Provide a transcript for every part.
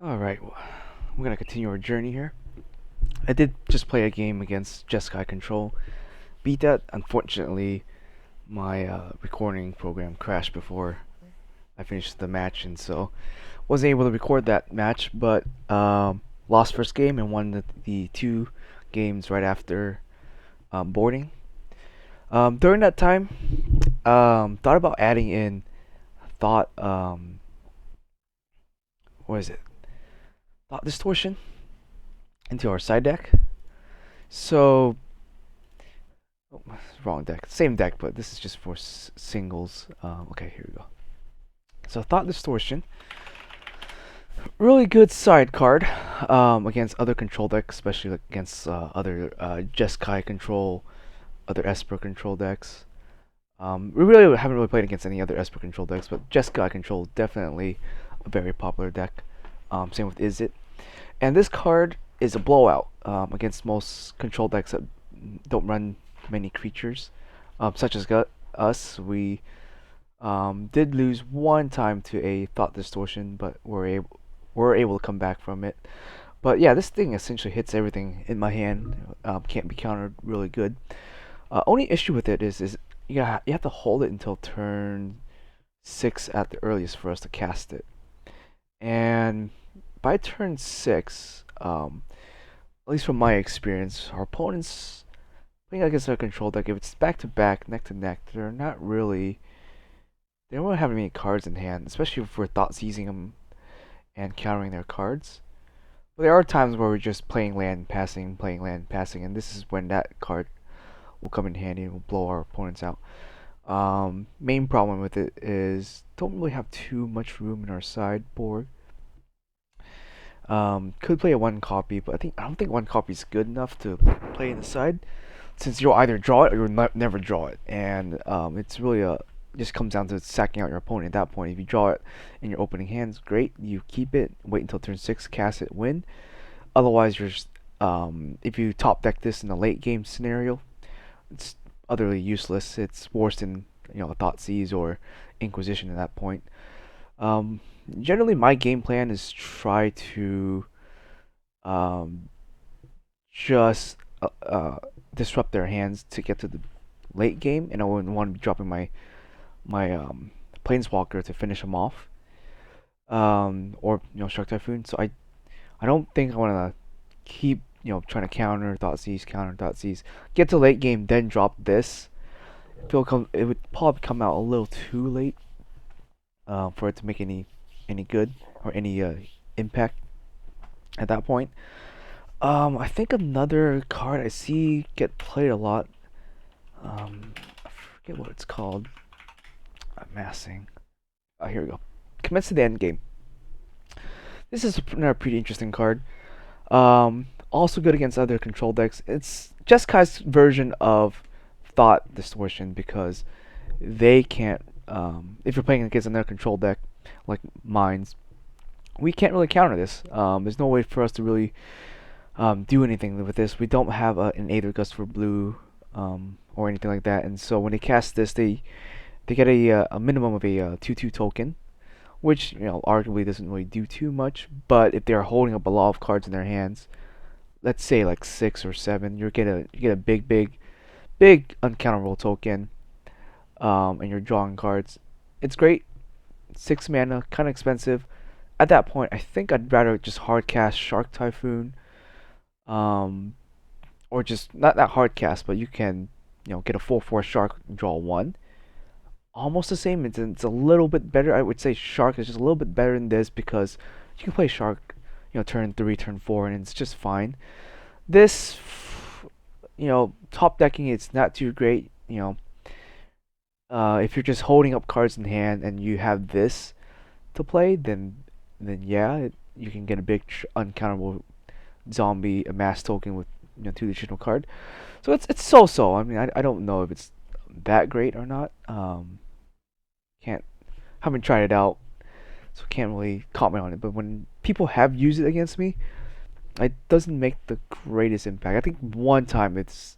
Alright, we're gonna continue our journey here. I did just play a game against Jeskai Control. Beat that. Unfortunately, my recording program crashed before I finished the match, and so wasn't able to record that match, but lost first game and won the two games right after boarding. During that time, thought about adding in thought, what is it? Thought distortion into our side deck. So oh, wrong deck. Same deck, but this is just for singles. Okay, here we go. So Thought Distortion. Really good side card against other control decks, especially like against other Jeskai control, other Esper control decks. We really haven't really played against any other Esper control decks, but Jeskai control definitely a very popular deck. Same with Is It. And this card is a blowout against most control decks that don't run many creatures, such as us. We did lose one time to a Thought Distortion, but we're able to come back from it. But yeah, this thing essentially hits everything in my hand. Can't be countered really good. Only issue with it is you have to hold it until turn 6 at the earliest for us to cast it. And by turn 6, at least from my experience, our opponents playing against our control deck, if it's back to back, neck to neck, they don't really have any cards in hand, especially if we're thought seizing them and countering their cards. But there are times where we're just playing land, passing, playing land, passing, and this is when that card will come in handy and will blow our opponents out. Main problem with it is don't really have too much room in our sideboard. Could play a one copy, but I don't think one copy is good enough to play in the side, since you'll either draw it or you'll never draw it, and it's really just comes down to sacking out your opponent at that point. If you draw it in your opening hands, great, you keep it, wait until turn 6, cast it, win. Otherwise, you're just, if you top deck this in a late game scenario, it's utterly useless. It's worse than a Thought Seize or Inquisition at that point. Generally, my game plan is try to um, just disrupt their hands to get to the late game, and I wouldn't want to be dropping my planeswalker to finish them off, or Shark Typhoon. So I don't think I want to keep trying to counter Thought Seize, get to late game, then drop this. It would probably come out a little too late for it to make any good or any impact at that point. I think another card I see get played a lot. I forget what it's called. Amassing. Here we go. Commence to the end game. This is another pretty interesting card. Also good against other control decks. It's Jeskai's version of Thought Distortion because they can't. If you're playing against another control deck like mines, we can't really counter this. There's no way for us to really do anything with this. We don't have an Aether Gust for blue or anything like that, and so when they cast this, they get a minimum of a 2/2 token, which arguably doesn't really do too much. But if they're holding up a lot of cards in their hands, let's say like 6 or 7, you get a big uncounterable token, and you're drawing cards. It's great. 6 mana, kind of expensive. At that point, I think I'd rather just hard cast Shark Typhoon, um, or just not that hard cast, but you can get a 4/4 Shark and draw one. Almost the same. It's a little bit better. I would say Shark is just a little bit better than this because you can play Shark, turn 3, turn 4, and it's just fine. This, top decking, it's not too great. If you're just holding up cards in hand and you have this to play, then yeah, you can get a big uncountable zombie amass token with 2 additional card. So it's so. I mean, I don't know if it's that great or not. Can't haven't tried it out, so can't really comment on it. But when people have used it against me, it doesn't make the greatest impact. I think one time it's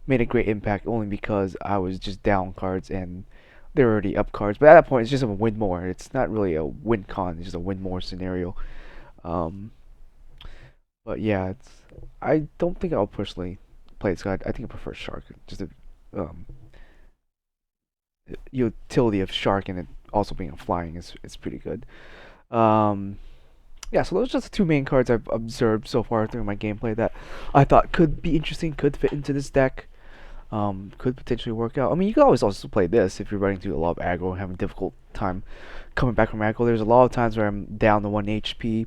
made a great impact only because I was just down cards and they're already up cards. But at that point, it's just a win more. It's not really a win con. It's just a win more scenario. Um, but yeah, I don't think I'll personally play it. So I think I prefer Shark. Just the um, utility of Shark and it also being a flying is pretty good. Um, yeah, so those are just the two main cards I've observed so far through my gameplay that I thought could be interesting, could fit into this deck, could potentially work out. I mean, you could always also play this if you're running through a lot of aggro and having a difficult time coming back from aggro. There's a lot of times where I'm down to 1 HP,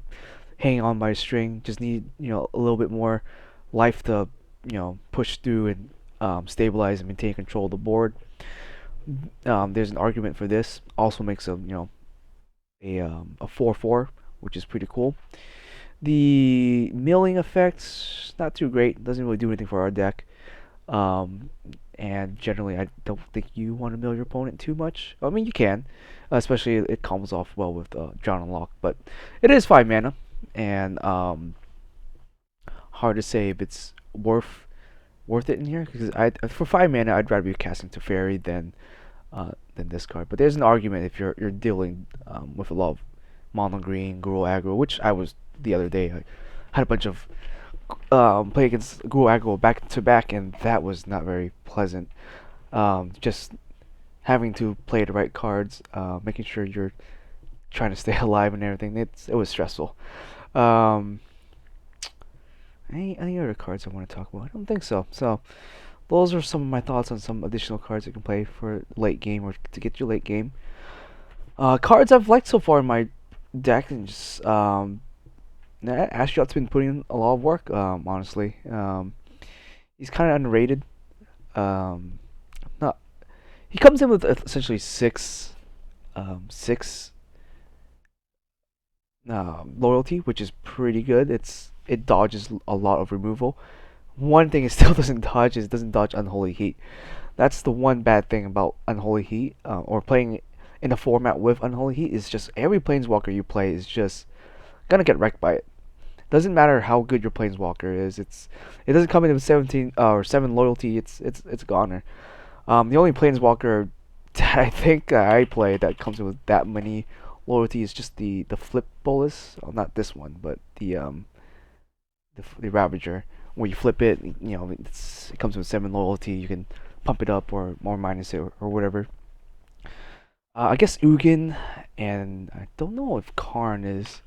hanging on by a string, just need, a little bit more life to, push through and stabilize and maintain control of the board. There's an argument for this. Also makes a 4/4, which is pretty cool. The milling effects not too great. Doesn't really do anything for our deck. Um, and generally, I don't think you want to mill your opponent too much. I mean, you can, especially it comes off well with Drown and Lock. But it is 5 mana, and hard to say if it's worth it in here because I for 5 mana I'd rather be casting Teferi than this card. But there's an argument if you're dealing with a lot of mono green, Guru aggro, which I was the other day. I had a bunch of play against Guru aggro back to back, and that was not very pleasant. Just having to play the right cards, making sure you're trying to stay alive and everything. It was stressful. Um, any other cards I want to talk about? I don't think so. So those are some of my thoughts on some additional cards you can play for late game or to get your late game. Cards I've liked so far in my deck, and just Astronaut's been putting in a lot of work. Honestly, he's kind of underrated. Um, not he comes in with essentially six loyalty, which is pretty good. It dodges a lot of removal. One thing it still doesn't dodge is it doesn't dodge Unholy Heat. That's the one bad thing about Unholy Heat, or playing in a format with Unholy Heat, is just every Planeswalker you play is just gonna get wrecked by it. Doesn't matter how good your Planeswalker is. It doesn't come in with 17 or 7 loyalty. It's a goner. The only Planeswalker that I think I play that comes in with that many loyalty is just the Flip Bolus. Well, not this one, but the Ravager. Where you flip it, it comes with 7 loyalty. You can pump it up or minus it or whatever. I guess Ugin, and I don't know if Karn is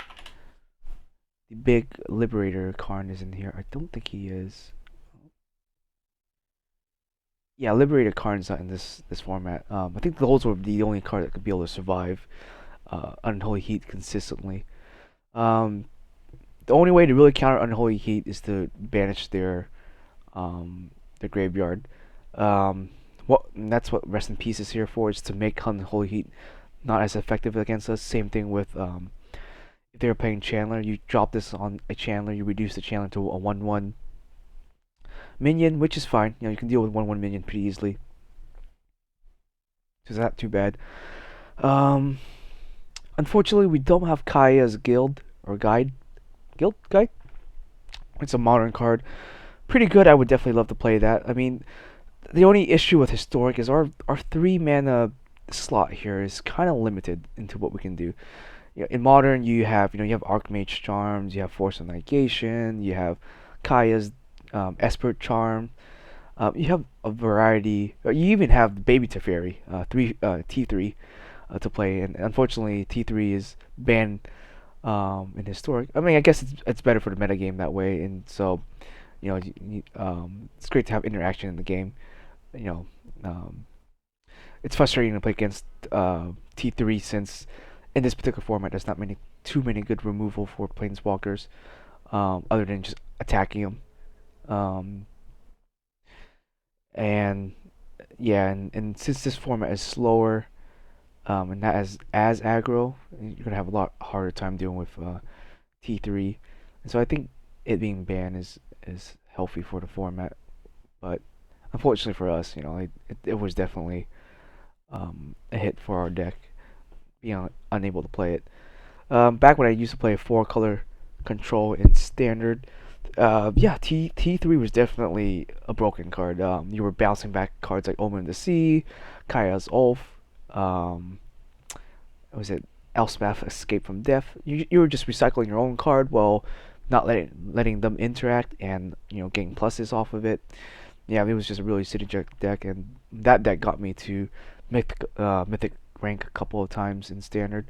the big Liberator. Karn is in here. I don't think he is. Yeah, Liberator Karn's not in this format. I think those were the only card that could be able to survive Unholy Heat consistently. Um, the only way to really counter Unholy Heat is to banish their graveyard. Um, and that's what Rest in Peace is here for, is to make Unholy Heat not as effective against us. Same thing with if they're playing Chandler, you drop this on a Chandler, you reduce the Chandler to a 1/1 minion, which is fine. You can deal with 1/1 minion pretty easily. So it's not too bad. Um, Unfortunately, we don't have Kaya's guild or guide. Guide. It's a modern card. Pretty good. I would definitely love to play that. I mean, the only issue with historic is our 3 mana slot here is kind of limited into what we can do. In modern, you have Archmage Charms, you have Force of Negation, you have Kaya's Esper Charm. You have a variety. You even have Baby Teferi, T3, to play, and unfortunately T3 is banned in historic. I mean, I guess it's better for the metagame that way, and so it's great to have interaction in the game. You know, it's frustrating to play against T3 since in this particular format there's not too many good removal for planeswalkers, other than just attacking them. Um, and yeah, and since this format is slower, and not as aggro, you're gonna have a lot harder time dealing with T3. And so I think it being banned is healthy for the format, but unfortunately for us, it was definitely a hit for our deck, being unable to play it. Back when I used to play 4-color control in standard, yeah, T3 was definitely a broken card. You were bouncing back cards like Omen of the Sea, Kaya's Ulf, um, was it Elspeth Escape from Death. You were just recycling your own card while not letting them interact and getting pluses off of it. Yeah, it was just a really synergistic deck, and that deck got me to mythic rank a couple of times in standard.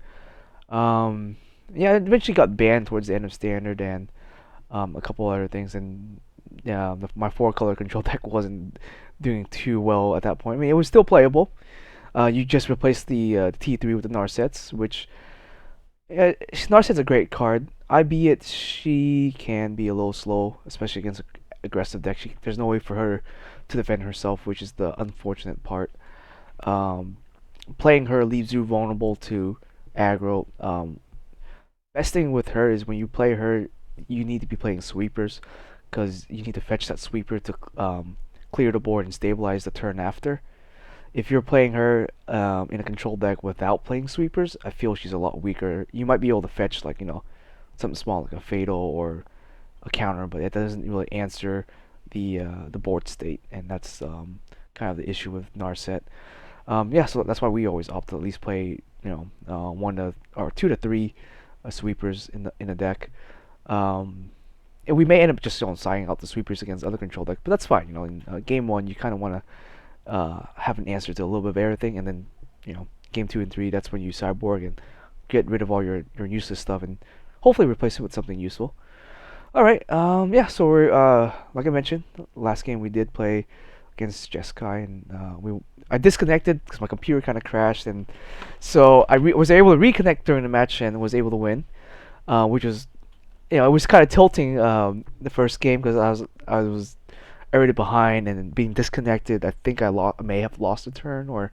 Um, yeah, it eventually got banned towards the end of standard and a couple other things, and yeah, my four color control deck wasn't doing too well at that point. I mean, it was still playable. You just replaced the T3 with the Narsets, which Narset's a great card. Albeit she can be a little slow, especially against aggressive decks. There's no way for her to defend herself, which is the unfortunate part. Um, Playing her leaves you vulnerable to aggro. Best thing with her is when you play her, you need to be playing sweepers, because you need to fetch that sweeper to clear the board and stabilize the turn after. If you're playing her in a control deck without playing sweepers, I feel she's a lot weaker. You might be able to fetch like something small like a fatal or a counter, but it doesn't really answer the board state, and that's kind of the issue with Narset. Yeah, so that's why we always opt to at least play one to or two to three sweepers in the deck. Um, and we may end up just signing out the sweepers against other control decks, but that's fine. In game one, you kind of want to have an answer to a little bit of everything, and then game two and three, that's when you cyborg and get rid of all your useless stuff and hopefully replace it with something useful. All right, yeah. So we're like I mentioned, last game we did play against Jeskai, and I disconnected because my computer kind of crashed, and so I was able to reconnect during the match and was able to win, which was it was kind of tilting the first game because I was already behind and being disconnected. I think I may have lost a turn or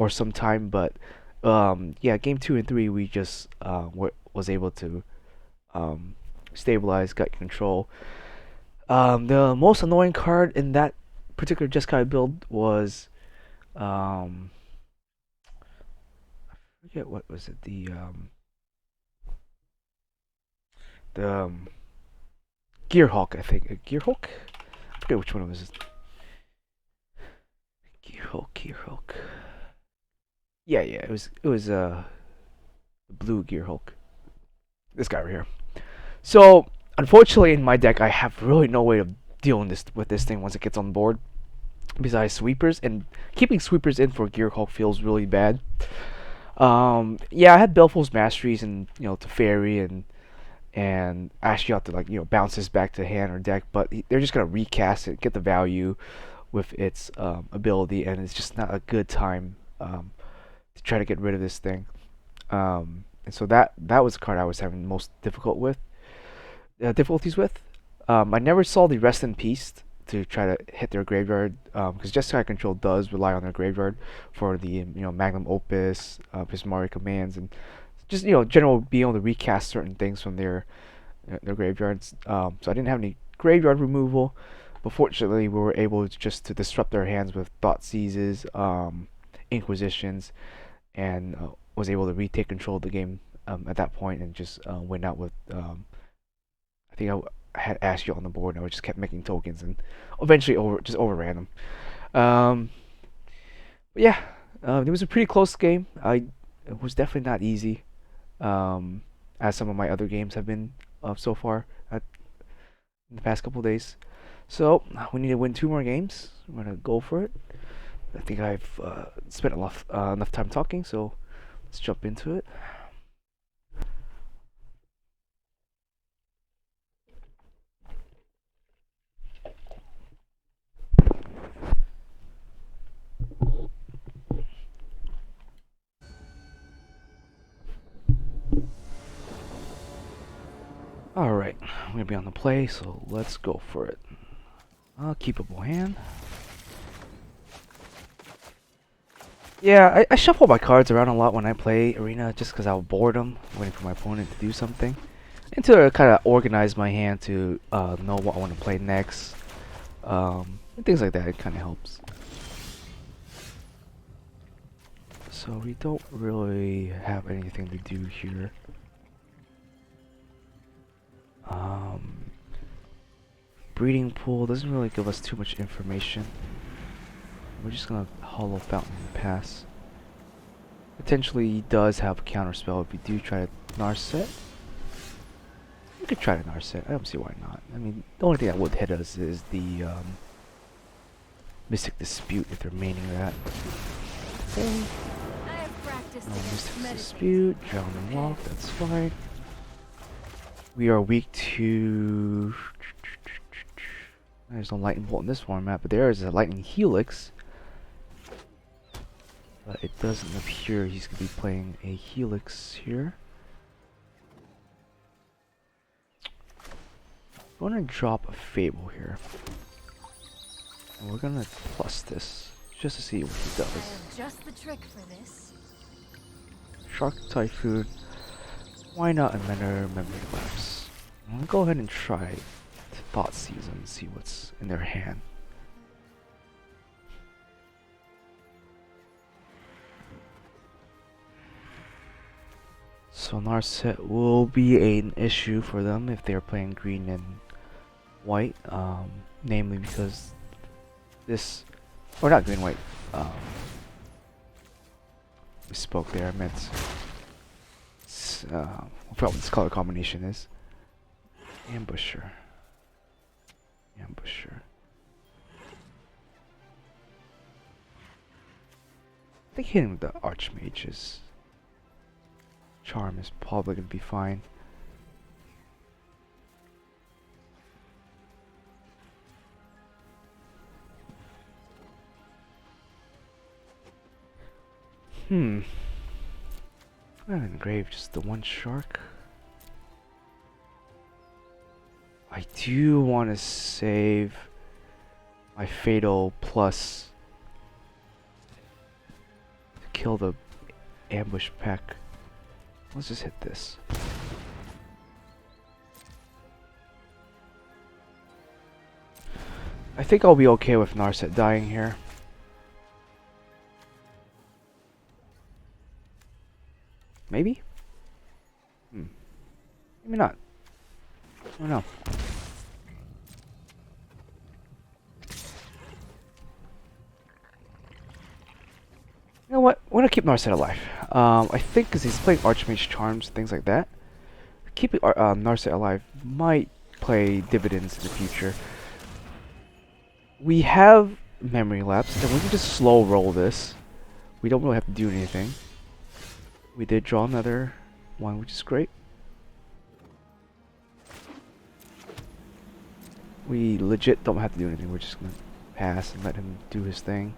some time, but yeah, game two and three we just was able to um, stabilize, got control. The most annoying card in that particular Jeskai build was I forget what was it the Gearhawk, I think. Gearhawk? I forget which one it was. Gearhawk. Yeah, it was blue Gearhawk. This guy right here. So unfortunately, in my deck, I have really no way of dealing with this thing once it gets on board. Besides sweepers, and keeping sweepers in for Gearhawk feels really bad. Yeah, I had Belful's Masteries and Teferi and actually have to bounce this back to hand or deck, but they're just gonna recast it, get the value with its ability, and it's just not a good time to try to get rid of this thing. And so that was the card I was having most difficulties with. I never saw the Rest in Peace to try to hit their graveyard, because Jeskai Control does rely on their graveyard for the Magnum Opus, Prismari commands, and just general being able to recast certain things from their graveyards. So I didn't have any graveyard removal, but fortunately we were able just to disrupt their hands with Thought Seizes, Inquisitions, and was able to retake control of the game at that point and just win out with. I think I had Ashiel on the board, and I just kept making tokens, and eventually overran them. Um, but yeah, it was a pretty close game. It was definitely not easy, um, as some of my other games have been so far in the past couple of days. So we need to win two more games. We're gonna go for it. I think I've spent enough time talking, so let's jump into it. Alright, I'm gonna be on the play, so let's go for it. Keepable hand. Yeah, I shuffle my cards around a lot when I play Arena just because I'll boredom, waiting for my opponent to do something. And to kind of organize my hand to know what I want to play next. And things like that, it kind of helps. So we don't really have anything to do here. Breeding pool doesn't really give us too much information. We're just gonna Hollow Fountain and pass. Potentially does have a counter spell if we do try to Narset. We could try to Narset. I don't see why not. I mean, the only thing that would hit us is the Mystic Dispute if they're maining that. Okay. No Mystic Dispute, Drown and Walk, that's fine. We are weak to... There's no Lightning Bolt in this format, but there is a Lightning Helix. But it doesn't appear he's going to be playing a Helix here. I'm going to drop a Fable here. And we're going to plus this, just to see what he does. Just the trick for this. Shark Typhoon. Why not another Memory Lapse? I'm going to go ahead and try Thought Season and see what's in their hand. So Narset will be an issue for them if they're playing green and white, namely because this, or not green white, misspoke there, I meant, I forgot what this color combination is. Ambusher. I think hitting the Archmage's charm is probably going to be fine. Not engrave, just the one shark. I do want to save my Fatal plus to kill the ambush pack. Let's just hit this. I think I'll be okay with Narset dying here. Maybe? Maybe not. I don't know. You know what? We're gonna keep Narset alive. I think because he's playing Archmage Charms and things like that, keeping Narset alive might play dividends in the future. We have Memory Lapse, and we can just slow roll this. We don't really have to do anything. We did draw another one, which is great. We legit don't have to do anything. We're just gonna pass and let him do his thing.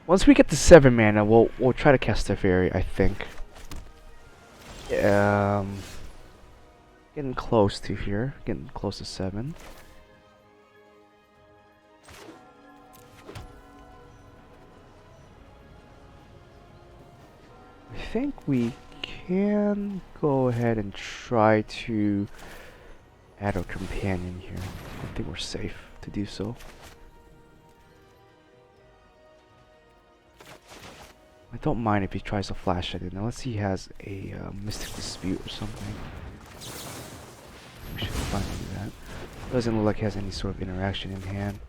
Once we get to 7 mana, we'll try to cast a fairy, I think. Getting close to here. Getting close to 7. I think we can go ahead and try to add a companion here. I think we're safe to do so. I don't mind if he tries to flash it in, unless he has a Mystic Dispute or something. We should finally do that. Doesn't look like he has any sort of interaction in hand.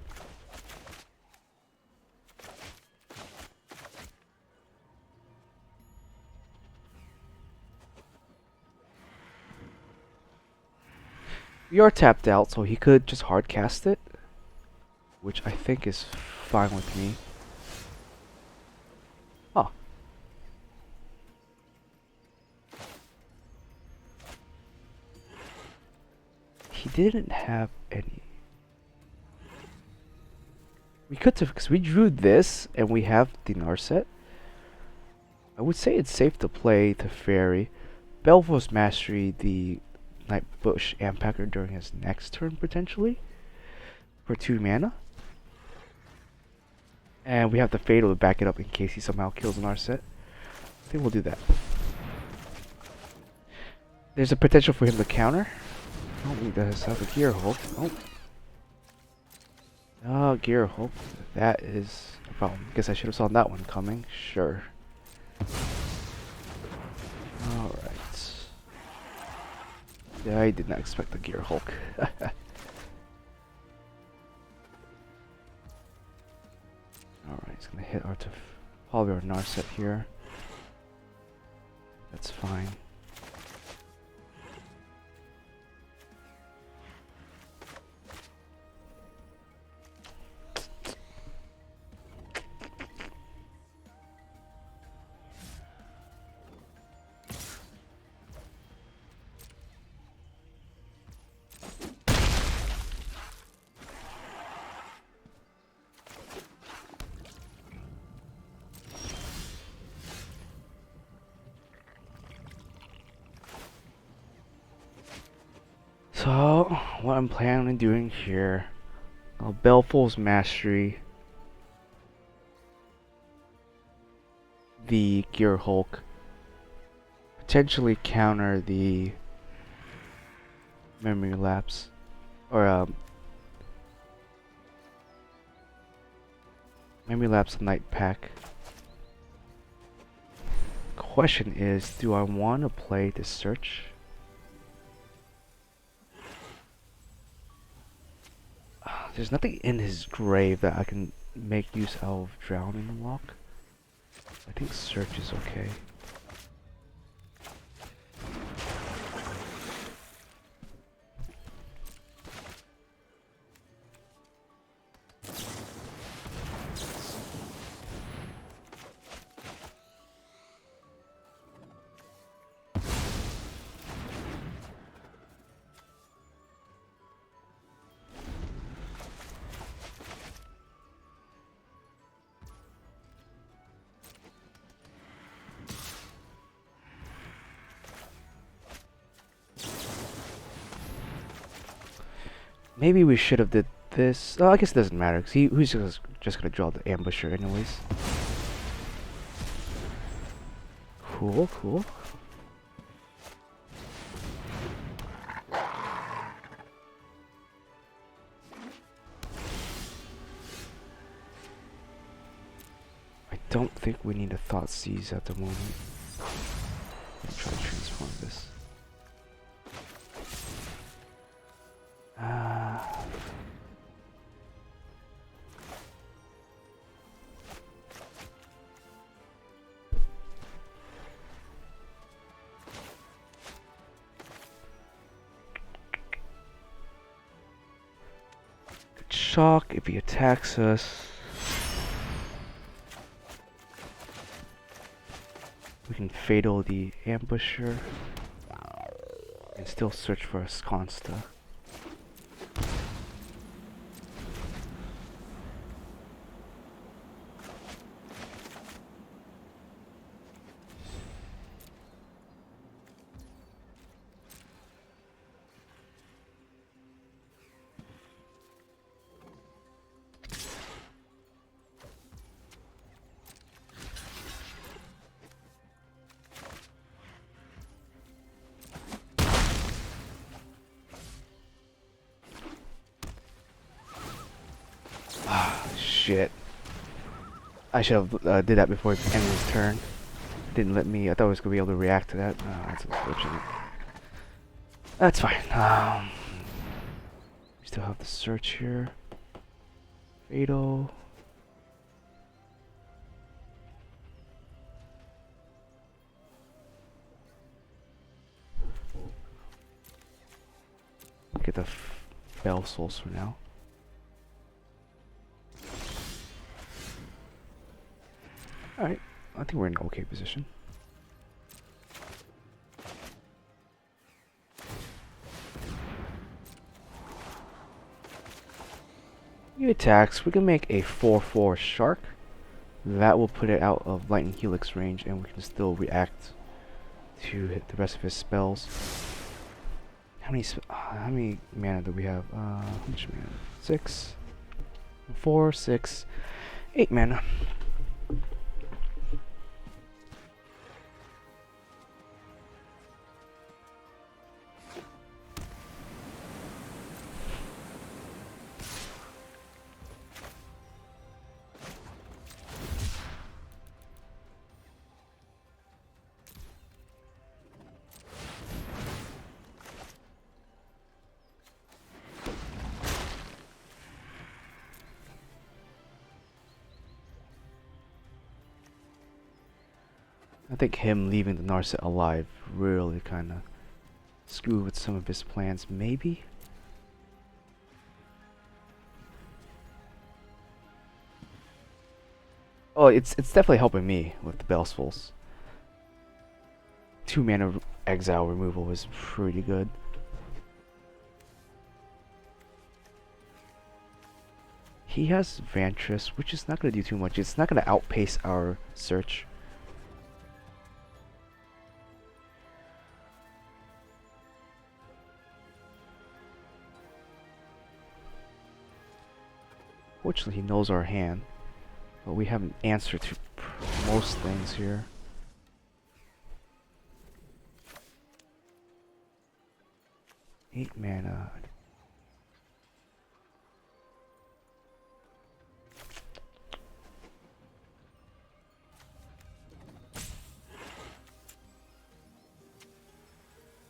We are tapped out, so he could just hard cast it, which I think is fine with me. Huh. He didn't have any. We could have, because we drew this and we have the Narset. I would say it's safe to play the Fairy. Belvo's Mastery, the Nightbush Ampacker during his next turn potentially for 2 mana. And we have the Fatal to back it up in case he somehow kills an Narset. I think we'll do that. There's a potential for him to counter. I don't think that has a Gear Hulk. Oh. Oh, Gear Hulk. That is a problem. Guess I should have saw that one coming. Sure. Alright. Yeah, I did not expect the Gear Hulk. hit probably our Narset here. That's fine. So, what I'm planning on doing here, Baleful's Mastery, the Gear Hulk, potentially counter the Memory Lapse, or Memory Lapse Night Pack. Question is, do I want to play the Search? There's nothing in his grave that I can make use of Drowning Lock. I think Search is okay. Maybe we should have did this. Oh, I guess it doesn't matter, because who's just gonna draw the ambusher anyways. Cool, cool. I don't think we need a Thought Seize at the moment. Let's try to transform this. Shock if he attacks us. We can fatal the ambusher and still search for a Sconsta. Shit. I should have did that before it ended his turn. Didn't let me. I thought I was gonna be able to react to that. Oh, that's unfortunate. That's fine. We still have the search here. Fatal. Get the Bell Souls for now. Alright, I think we're in an okay position. He attacks. We can make a 4/4 Shark. That will put it out of Lightning Helix range, and we can still react to hit the rest of his spells. How many mana do we have? How much mana? 6, 4, 6, 8 mana. I think him leaving the Narset alive really kind of screwed with some of his plans, maybe? Oh, it's definitely helping me with the Bellsfulls. 2 mana exile removal is pretty good. He has Vantress, which is not going to do too much. It's not going to outpace our search. Fortunately, he knows our hand, but we have an answer to most things here. Eight mana.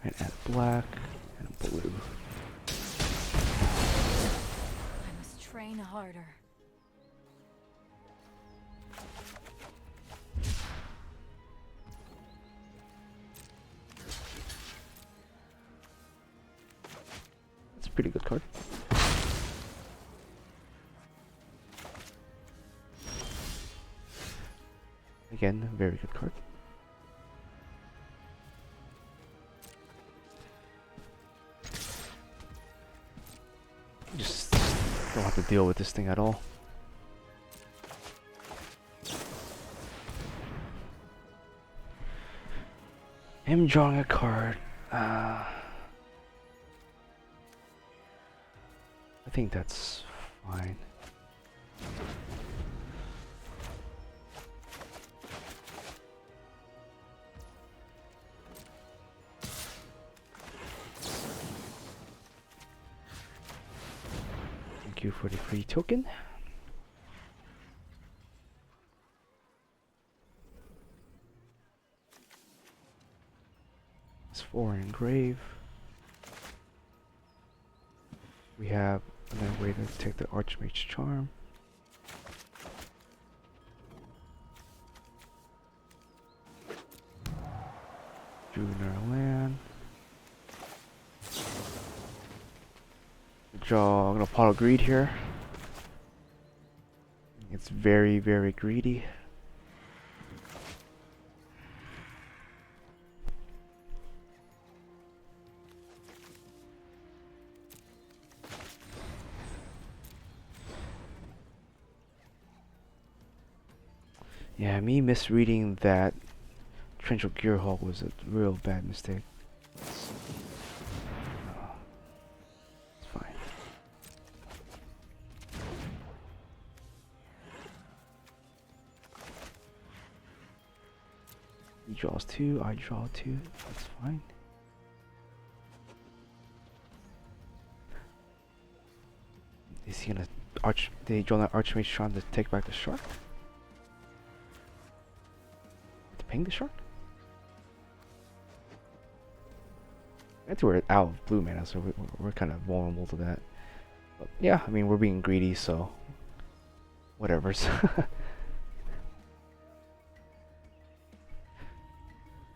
And add black and blue. I must train harder. That's a pretty good card. Again, a very good card. Just don't have to deal with this thing at all. Him drawing a card. I think that's fine. Thank you for the free token. It's 4 engrave. We have another way to take the Archmage's Charm. Junior land. Draw. I'm gonna Pot of Greed here. It's very, very greedy. Yeah, me misreading that Torrential Gearhulk was a real bad mistake. It's fine. He draws 2, I draw 2, that's fine. Is he gonna did he draw that Archmage Charm to take back the shark? To ping the shark? That's we're out of blue mana, so we're kind of vulnerable to that. But yeah, I mean, we're being greedy, so whatever's.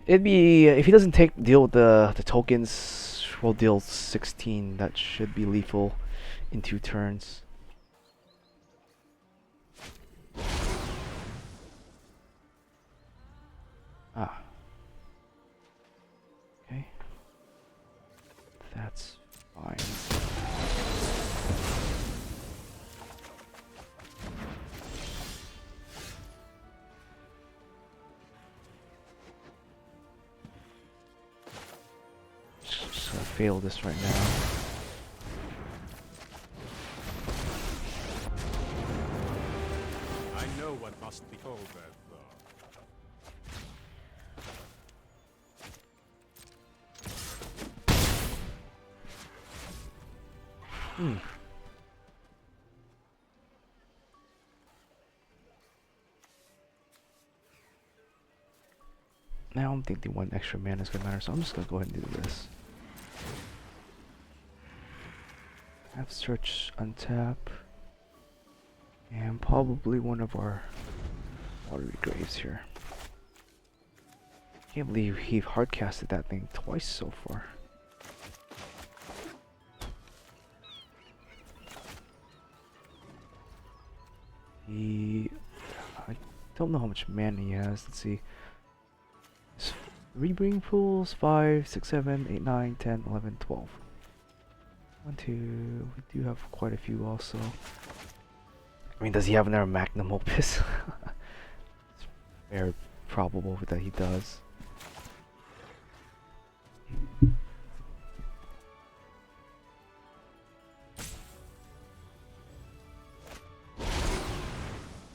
It'd be if he doesn't deal with the tokens, we'll deal 16. That should be lethal in 2 turns. Ah. Okay. That's fine. Just gonna fail this right now. I know what must be over, though. Now I don't think the 1 extra mana is gonna matter, so I'm just gonna go ahead and do this. Have search untap. And probably one of our watery graves here. Can't believe he hardcasted that thing twice so far. I don't know how much mana he has. Let's see. 3 breeding pools, 5, 6, 7, 8, 9, 10, 11, 12. 1, 2. We do have quite a few also. I mean, does he have another magnum opus? It's very probable that he does.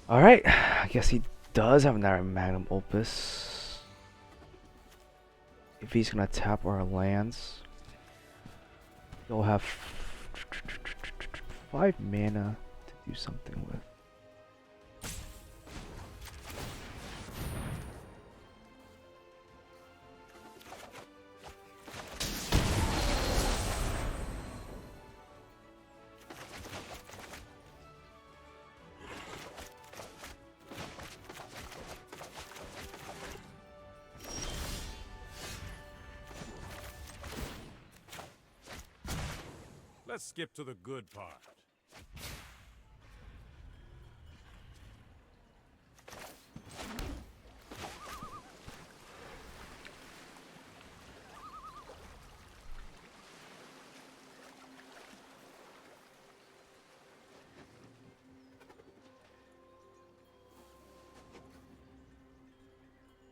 Alright, I guess he does have another magnum opus. If he's gonna tap our lands, he'll have 5 mana to do something with. Let's skip to the good part.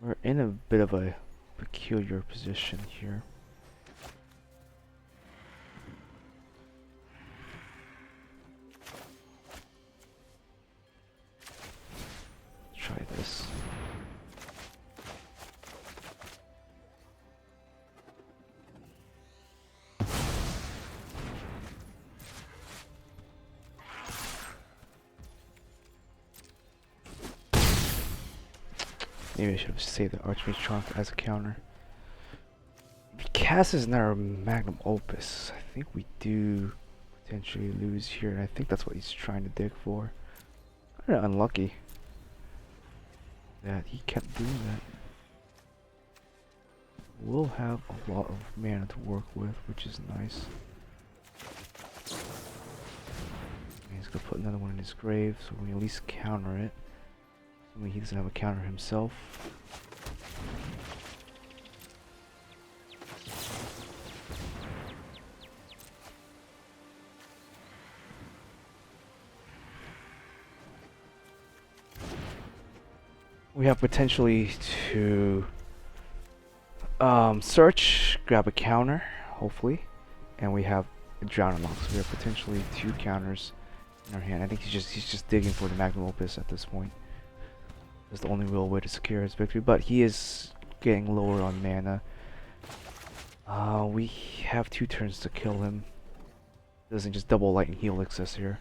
We're in a bit of a peculiar position here. Try this. Maybe I should have saved the Archmage Trunk as a counter. If he casts another Magnum Opus, I think we do potentially lose here, and I think that's what he's trying to dig for. Kinda unlucky that he kept doing that. We'll have a lot of mana to work with, which is nice. And he's gonna put another one in his grave, so we can at least counter it. I mean, he doesn't have a counter himself. We have potentially to search, grab a counter, hopefully, and we have a drown unlock. So we have potentially 2 counters in our hand. I think he's just digging for the Magnum Opus at this point. That's the only real way to secure his victory, but he is getting lower on mana. We have 2 turns to kill him. Doesn't just double light and heal excess here.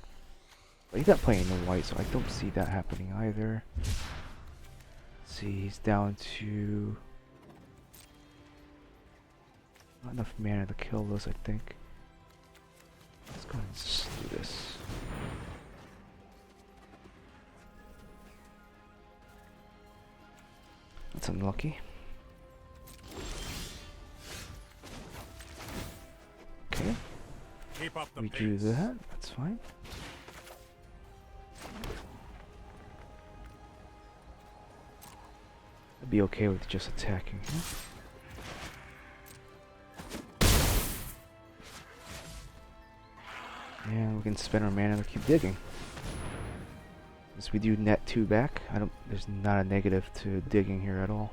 But he's not playing no white, so I don't see that happening either. Let's see, he's down to not enough mana to kill this, I think. Let's go ahead and just do this. That's unlucky. Okay. Keep up the We pace. do that, that's fine. I'd be okay with just attacking here. And we can spend our mana to keep digging. Since we do net 2 back, there's not a negative to digging here at all.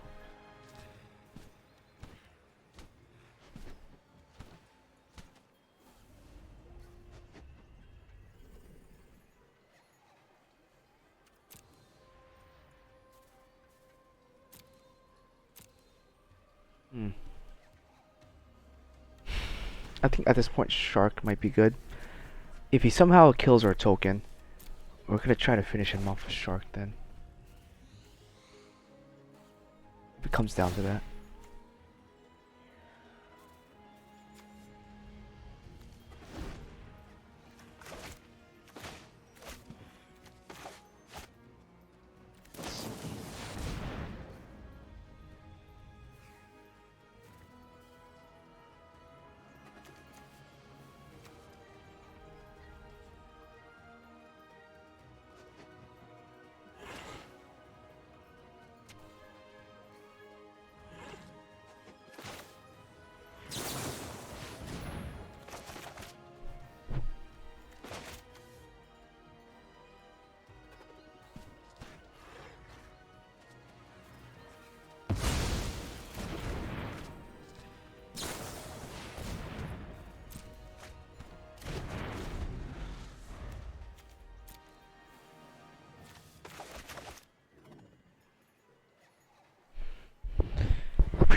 I think at this point Shark might be good. If he somehow kills our token, we're gonna try to finish him off with Shark then. If it comes down to that.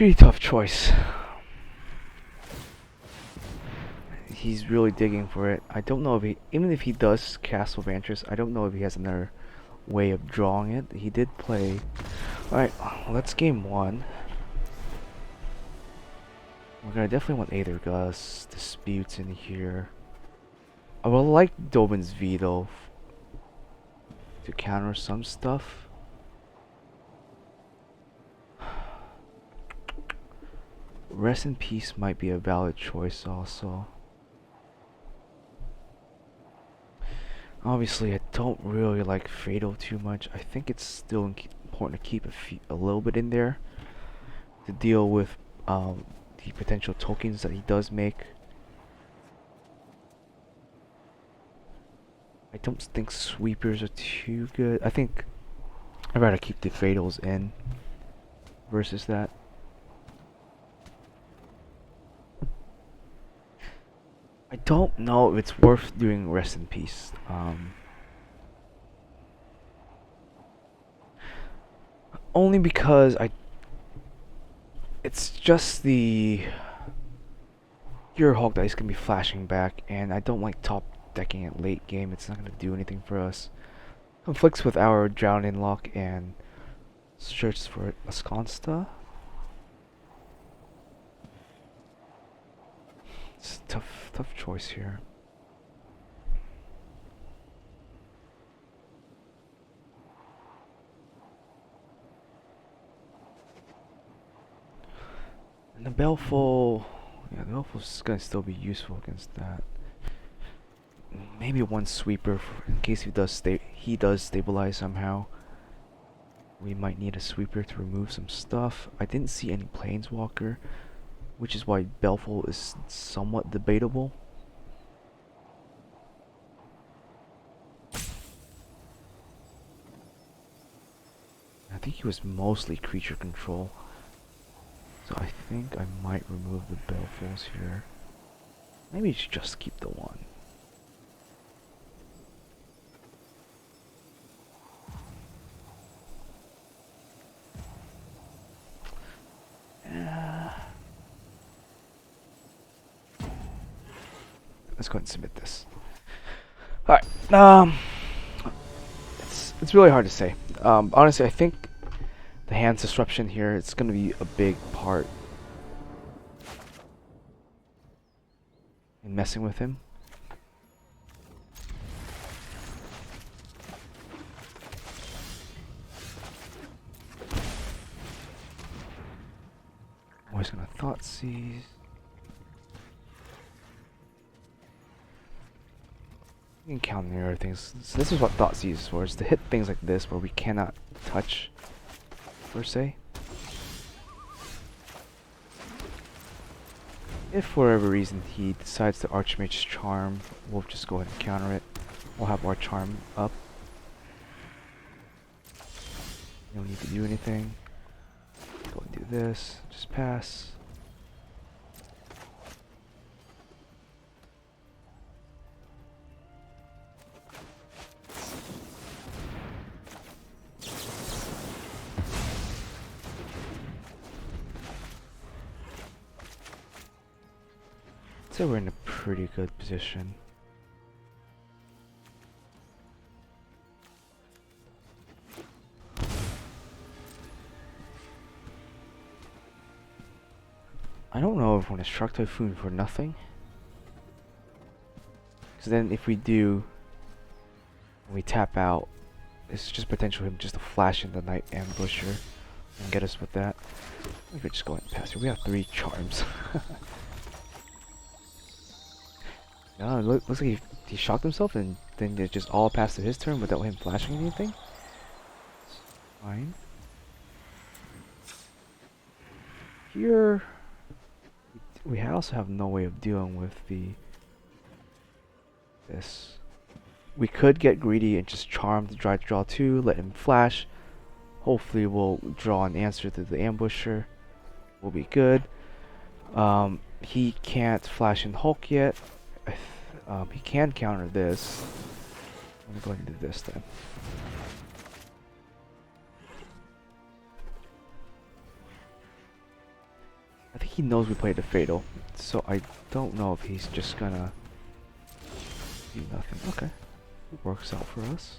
pretty tough choice. He's really digging for it. I don't know if he, even if he does Castle Vantress, I don't know if he has another way of drawing it. He did play. Alright, let's game one. We're gonna definitely want Aether Gust, Disputes in here. I would like Dobin's Veto to counter some stuff. Rest in Peace might be a valid choice also. Obviously, I don't really like Fatal too much. I think it's still important to keep a little bit in there to deal with the potential tokens that he does make. I don't think Sweepers are too good. I think I'd rather keep the Fatals in versus that. I don't know if it's worth doing Rest in Peace. Only because it's just the Hero Hawk that is going to be flashing back, and I don't like top decking it late game. It's not going to do anything for us. Conflicts with our Drowning Lock and search for Asconsta. It's a tough choice here. And the Baleful, yeah, the Baleful's gonna still be useful against that. Maybe one sweeper in case he does stabilize somehow. We might need a sweeper to remove some stuff. I didn't see any Planeswalker, which is why Baleful is somewhat debatable. I think he was mostly creature control. So I think I might remove the Baleful's here. Maybe just keep the one. Let's go ahead and submit this. Alright, it's really hard to say. Honestly, I think the hand disruption here, it's going to be a big part in messing with him. Always going to Thoughtseize. You can counter other things. So this is what Thoughtseize is for. It's to hit things like this where we cannot touch, per se. If for whatever reason he decides to Archmage's Charm, we'll just go ahead and counter it. We'll have our Charm up. You don't need to do anything. Go and do this. Just pass. So we're in a pretty good position. I don't know if we want to Shark Typhoon for nothing. Because then if we do, we tap out, it's just potential him just to flash in the Night Ambusher and get us with that. We could just go ahead and pass here. We have 3 charms. No, looks like he shocked himself and then it just all passed to his turn without him flashing anything. Fine. Here, we also have no way of dealing with this. We could get greedy and just charm to try to draw 2, let him flash. Hopefully we'll draw an answer to the ambusher. We'll be good. He can't flash in Hulk yet. He can counter this. I'm going to do this then. I think he knows we played the Fatal, so I don't know if he's just gonna do nothing. Okay, it works out for us.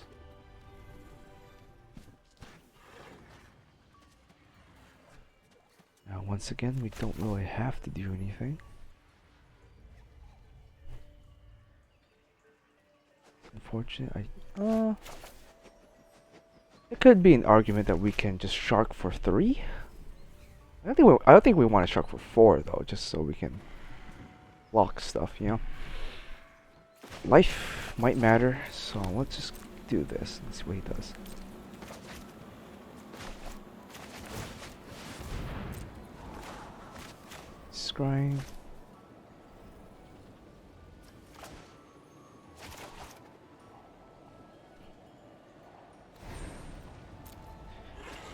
Now, once again, we don't really have to do anything. Unfortunately, it could be an argument that we can just shark for 3. I don't think we want to shark for 4 though, just so we can block stuff, you know. Life might matter, so let's just do this and see what he does. Scrying.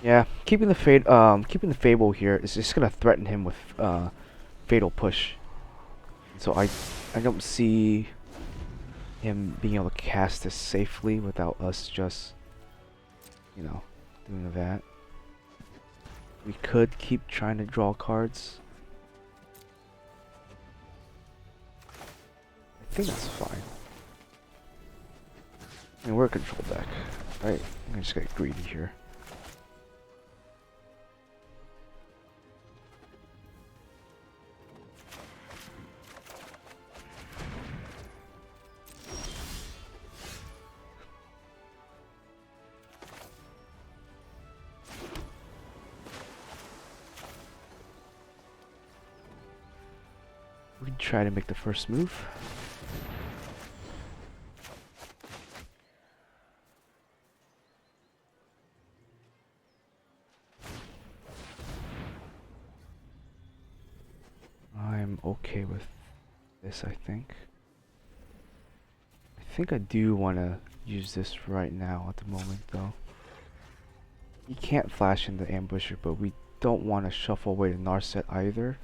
Yeah, keeping the Fable here is just gonna threaten him with Fatal Push. So I don't see him being able to cast this safely without us just, you know, doing that. We could keep trying to draw cards. I think that's fine. I mean, we're a control deck, right? I'm gonna just get greedy here. We can try to make the first move. I'm okay with this, I think. I think I do want to use this right now at the moment, though. He can't flash into Ambusher, but we don't want to shuffle away the Narset either.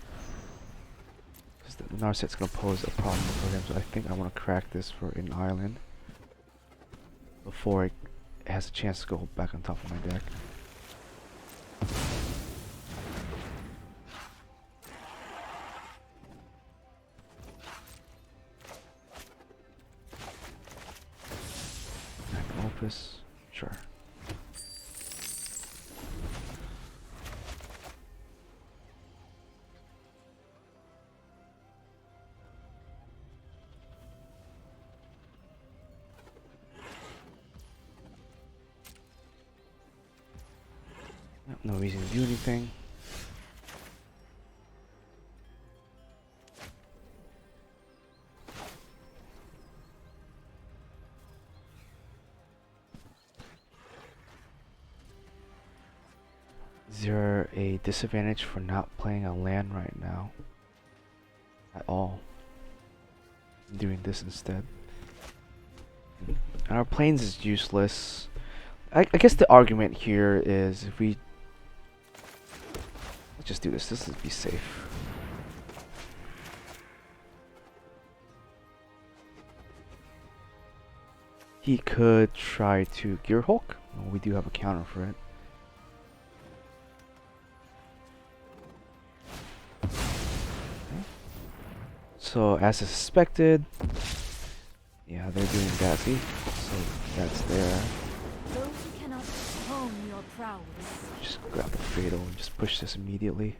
Because the Narset's going to pose a problem for him, so I think I want to crack this for an island before it has a chance to go back on top of my deck. Opus, sure. Yep, no reason to do anything. Is there a disadvantage for not playing a land right now? At all. I'm doing this instead. And our planes is useless. I guess the argument here is if we... Let's just do this. This would be safe. He could try to Gear Hulk. Well, we do have a counter for it. So, as suspected, yeah, they're doing that, see? So, that's there. Those who cannot hone your prowess. Just grab the Fatal and just push this immediately.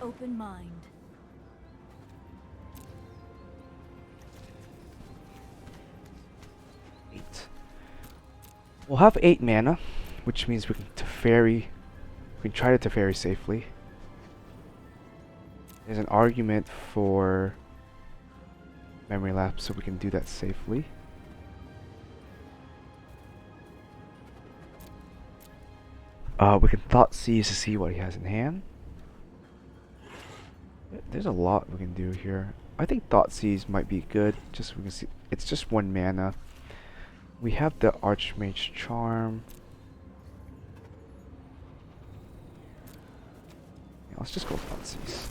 Open mind. We'll have 8 mana, which means we can Teferi. We can try to Teferi safely. There's an argument for memory lapse, so we can do that safely. We can Thought Seize to see what he has in hand. There's a lot we can do here. I think Thought Seize might be good. Just so we can see. It's just 1 mana. We have the Archmage Charm. Yeah, let's just go funsies.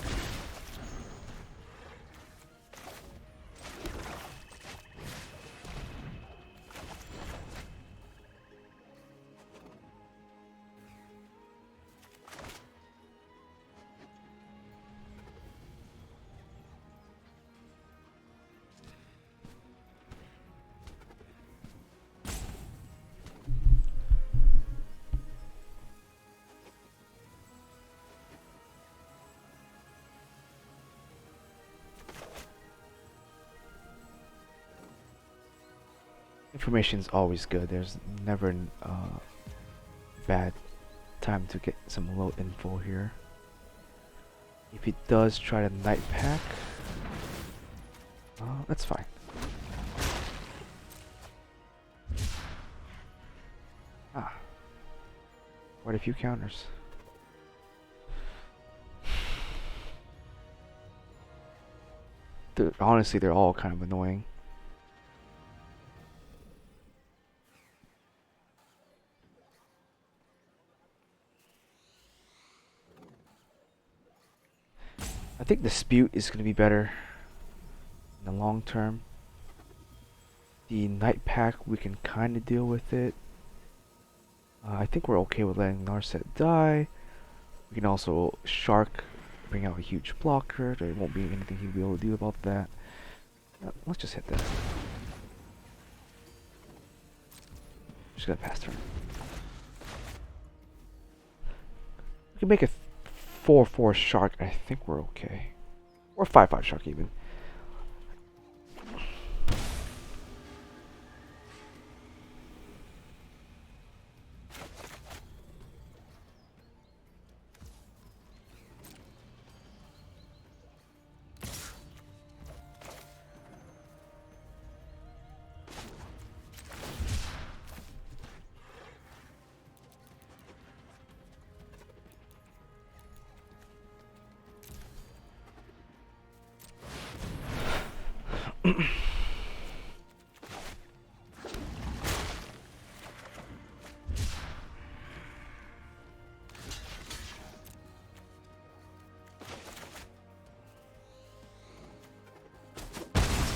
Information's always good. There's never bad time to get some low info here. If he does try to night pack, that's fine. Ah, quite a few counters. Honestly, they're all kind of annoying. I think Dispute is going to be better in the long term. The Night Pack, we can kind of deal with it. I think we're okay with letting Narset die. We can also Shark, bring out a huge blocker. There won't be anything he'll be able to do about that. Let's just hit that. Just gotta pass turn. We can make a 4/4 Shark. I think we're okay. Or 5/5 Shark even.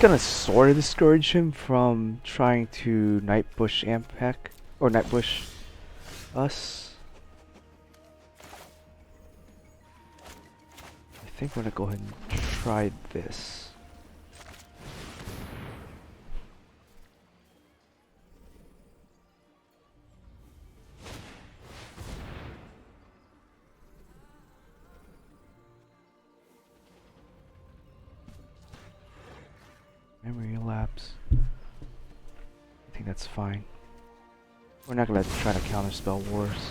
Gonna sort of discourage him from trying to Night Bush Ampek or Night Bush us. I think we're gonna go ahead and try this. Memory elapse. I think that's fine. We're not gonna try to counterspell wars.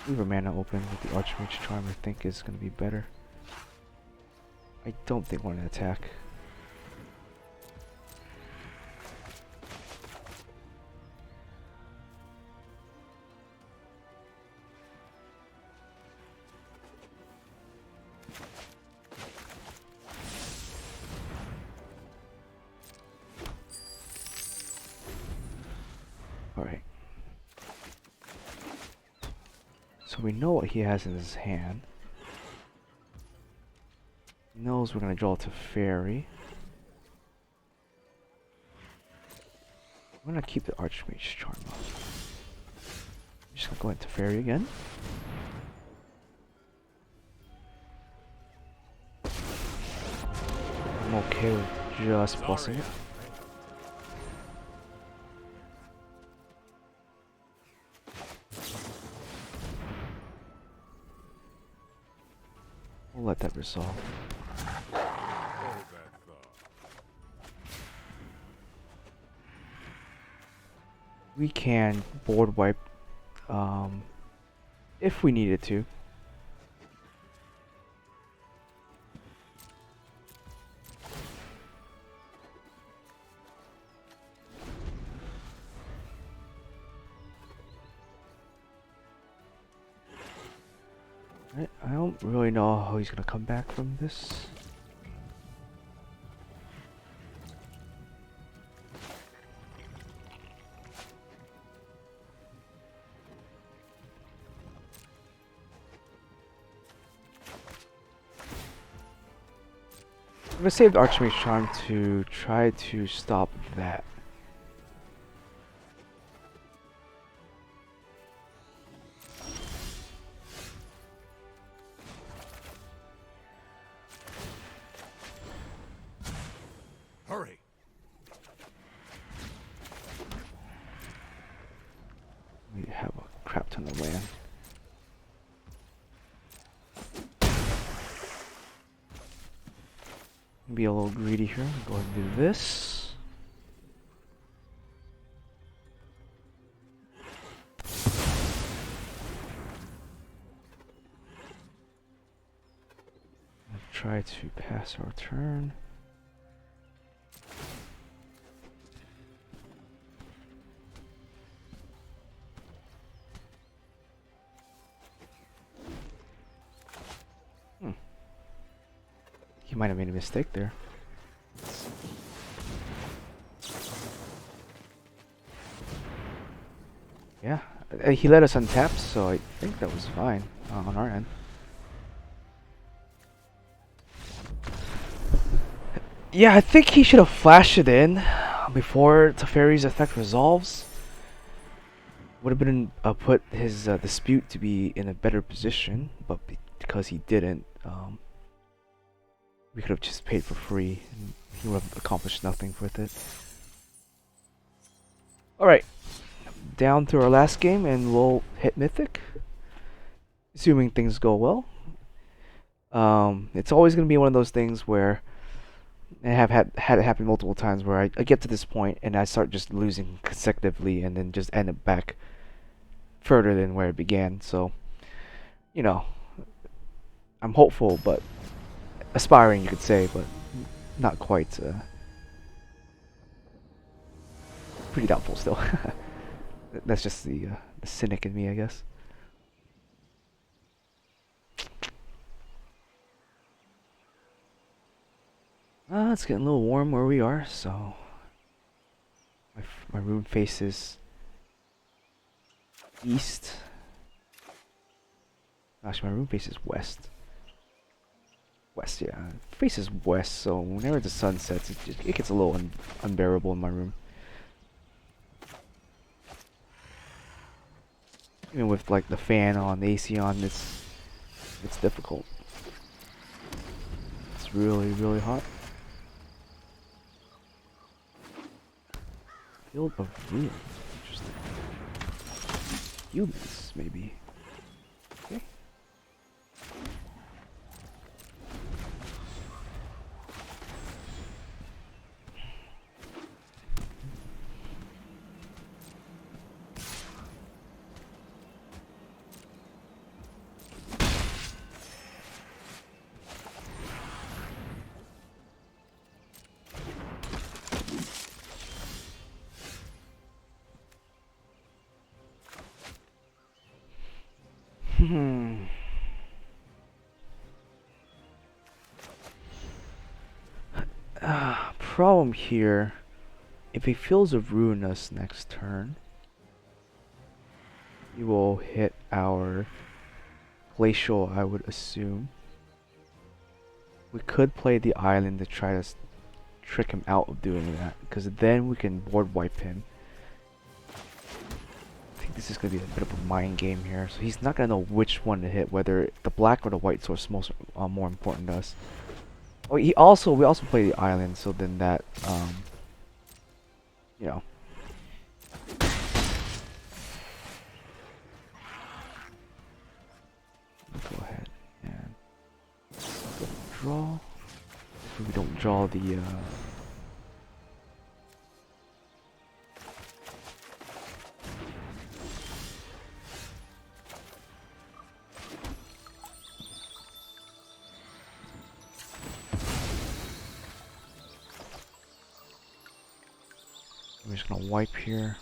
Leave our mana open with the Archmage Charm. I think is gonna be better. I don't think we're gonna attack. Alright. So we know what he has in his hand. He knows we're gonna draw to Fairy. I'm gonna keep the Archmage Charm up. I'm just gonna go into Fairy again. I'm okay with just blessing it. We'll let that resolve. Hold that thought. We can board wipe if we needed to. I don't really know how he's gonna come back from this. I'm gonna save the Archmage's Charm to try to stop that. Hurry! We have a crap ton of land. Be a little greedy here. Go ahead and do this. Try to pass our turn. He might have made a mistake there. Yeah, he let us untap, so I think that was fine on our end. Yeah, I think he should have flashed it in before Teferi's effect resolves. Would have been put his dispute to be in a better position, but because he didn't, we could have just paid for free, and he would have accomplished nothing with it. Alright, down to our last game, and we'll hit Mythic, assuming things go well. It's always going to be one of those things where I have had it happen multiple times where I get to this point and I start just losing consecutively and then just end up back further than where it began. So, you know, I'm hopeful, but aspiring, you could say, but not quite. Pretty doubtful still. That's just the cynic in me, I guess. It's getting a little warm where we are, so my room faces east. Actually, my room faces west. West, yeah, faces west. So whenever the sun sets, it gets a little unbearable in my room. Even with like the fan on, the AC on, it's difficult. It's really hot. Field of ruin. Interesting. Humans, maybe. Okay. Problem here, if he feels of ruin us next turn, he will hit our glacial, I would assume. We could play the island to try to trick him out of doing that, because then we can board wipe him. I think this is going to be a bit of a mind game here, so he's not going to know which one to hit, whether the black or the white source most more important to us. Oh, we also play the island, so then that you know. Go ahead and draw. If we don't draw the I'm just gonna wipe here,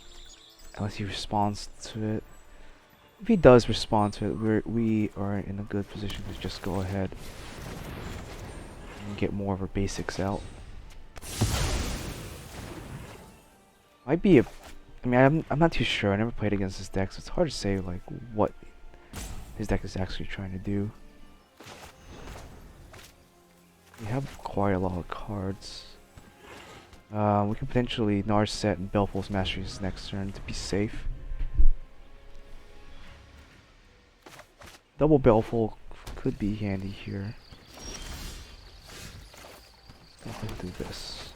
unless he responds to it. If he does respond to it, we are in a good position to just go ahead and get more of our basics out. Might be a, I mean, I'm not too sure. I never played against this deck, so it's hard to say like what his deck is actually trying to do. We have quite a lot of cards. We could potentially Narset and Belful's Masteries next turn to be safe. Double Belful could be handy here. Let's do this.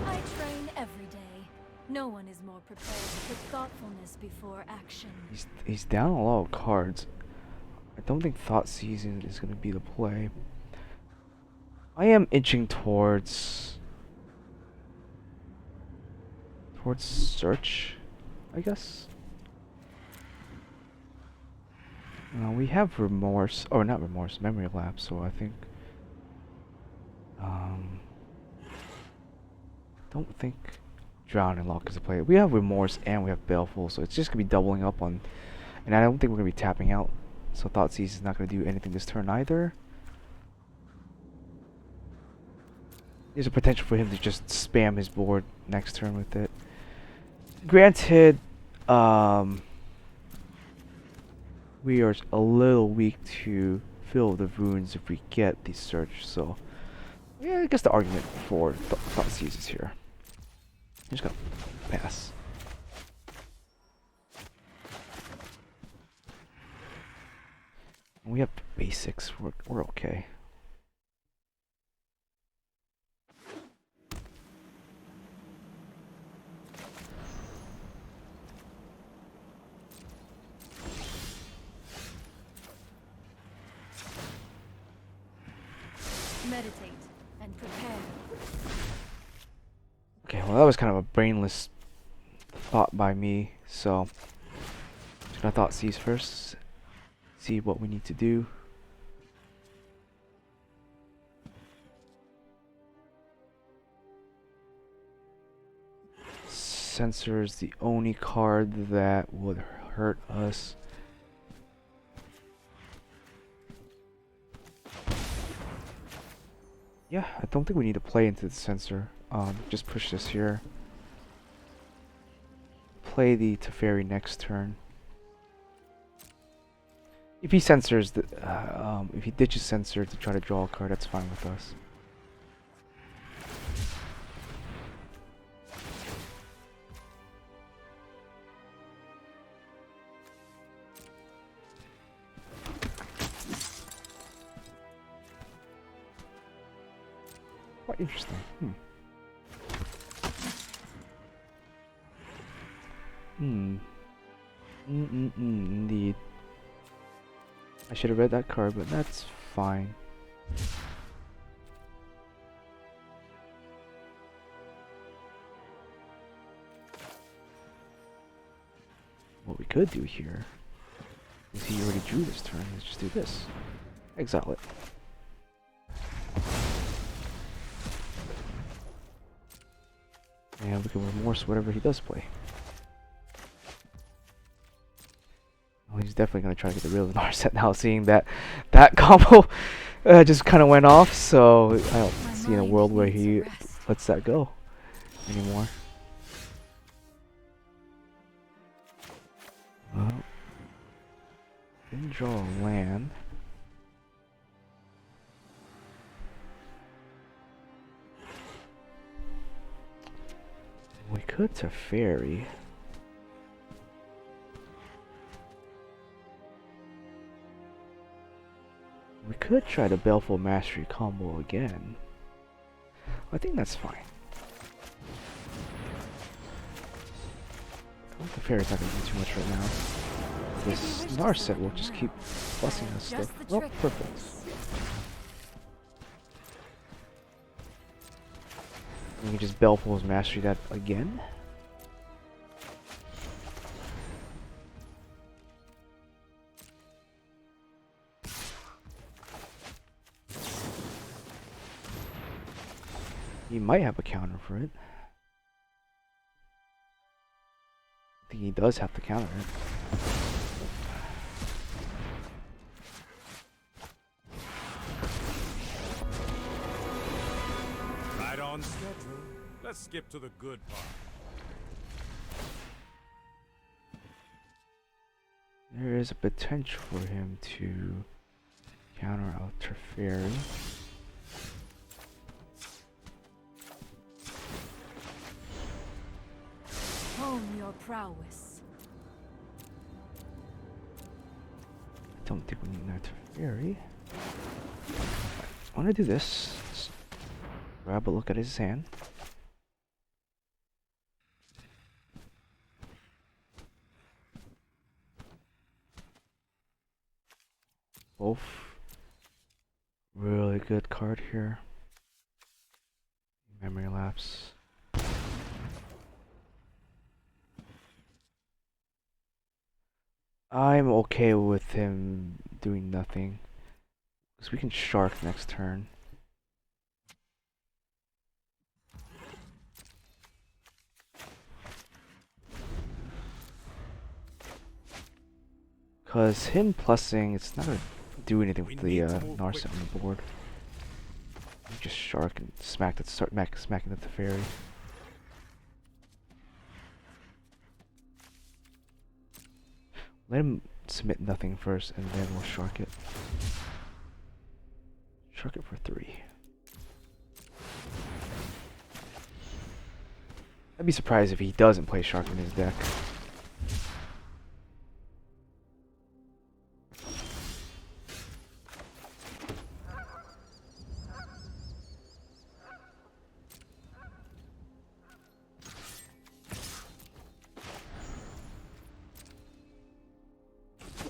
I train every day. No one is more prepared to put thoughtfulness before action. He's down a lot of cards. I don't think Thought Season is going to be the play. I am inching towards Search, I guess. We have Remorse, or not Remorse, Memory Lapse, so I think don't think Drowning Lock is a play. We have Remorse and we have Baleful, so it's just gonna be doubling up on, and I don't think we're gonna be tapping out. So Thoughtseize is not gonna do anything this turn either. There's a potential for him to just spam his board next turn with it. Granted, we are a little weak to fill the runes if we get the search, so yeah, I guess the argument for Thoughtseize is here. I'm just gonna pass. We have basics, we're okay. Meditate and prepare. Okay, well that was kind of a brainless thought by me, so I'm just gonna Thoughtseize first, see what we need to do. Censor is the only card that would hurt us. Yeah, I don't think we need to play into the Censor. Just push this here. Play the Teferi next turn. If he censors the, if he ditches Censor to try to draw a card, that's fine with us. Quite interesting. Indeed. I should have read that card, but that's fine. What we could do here is he already drew this turn. Let's just do this. Exile it. And we can Remorse whatever he does play. Well, he's definitely going to try to get the real Narset now, seeing that combo just kind of went off, so I don't see in a world where he lets that go anymore. Well, didn't draw a land. We could Teferi. We could try the Baleful Mastery combo again. I think that's fine. Teferi's not going to do too much right now. This Narset will just keep busting us stuff. Oh, perfect. We can just Baleful's Mastery that again. He might have a counter for it. I think he does have to counter it. Right on schedule. Let's skip to the good part. There is a potential for him to counter out Teferi. Hone your prowess. I don't think we need another Teferi. I'm gonna do this. Let's grab a look at his hand. Both really good card here. Memory lapse. I'm okay with him doing nothing, because we can shark next turn. Because him plussing, it's not gonna do anything with the Narset on the board. You just shark and smack it, start smacking at the fairy. Let him submit nothing first, and then we'll shark it. Shark it for 3. I'd be surprised if he doesn't play shark in his deck.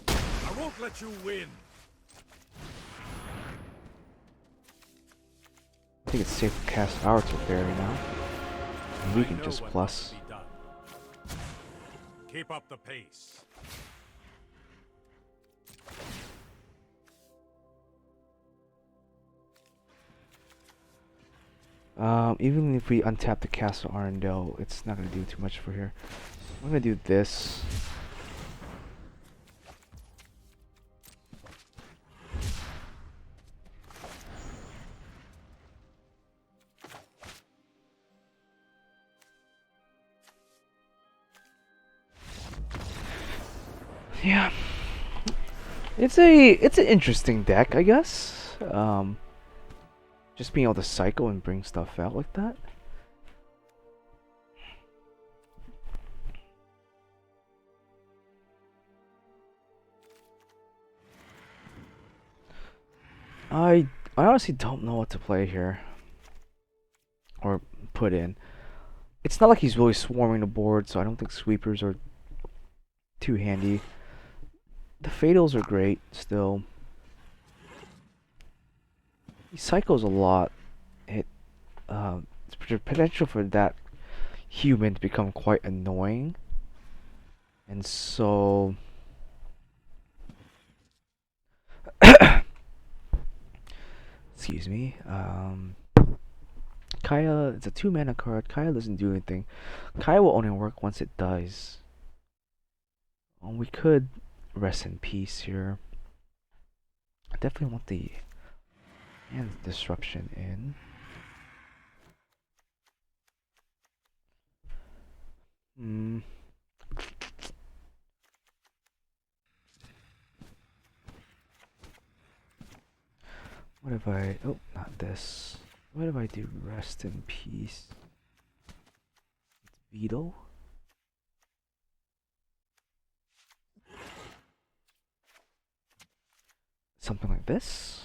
I won't let you win. I think it's safe to cast our Teferi now. And we can I know just what plus. must be done. Keep up the pace. Even if we untap the Castle Arundel, it's not gonna do too much for here. I'm gonna do this. Yeah, it's an interesting deck, I guess. Just being able to cycle and bring stuff out like that. I honestly don't know what to play here or put in. It's not like he's really swarming the board, so I don't think sweepers are too handy. The fatals are great still. He cycles a lot. It's potential for that human to become quite annoying, and so excuse me. Kaya, it's a 2-mana card. Kaya doesn't do anything. Kaya will only work once it dies. We could rest in peace here. I definitely want the hand disruption in. What if I... Oh, not this. What if I do rest in peace? It's Beetle. Something like this.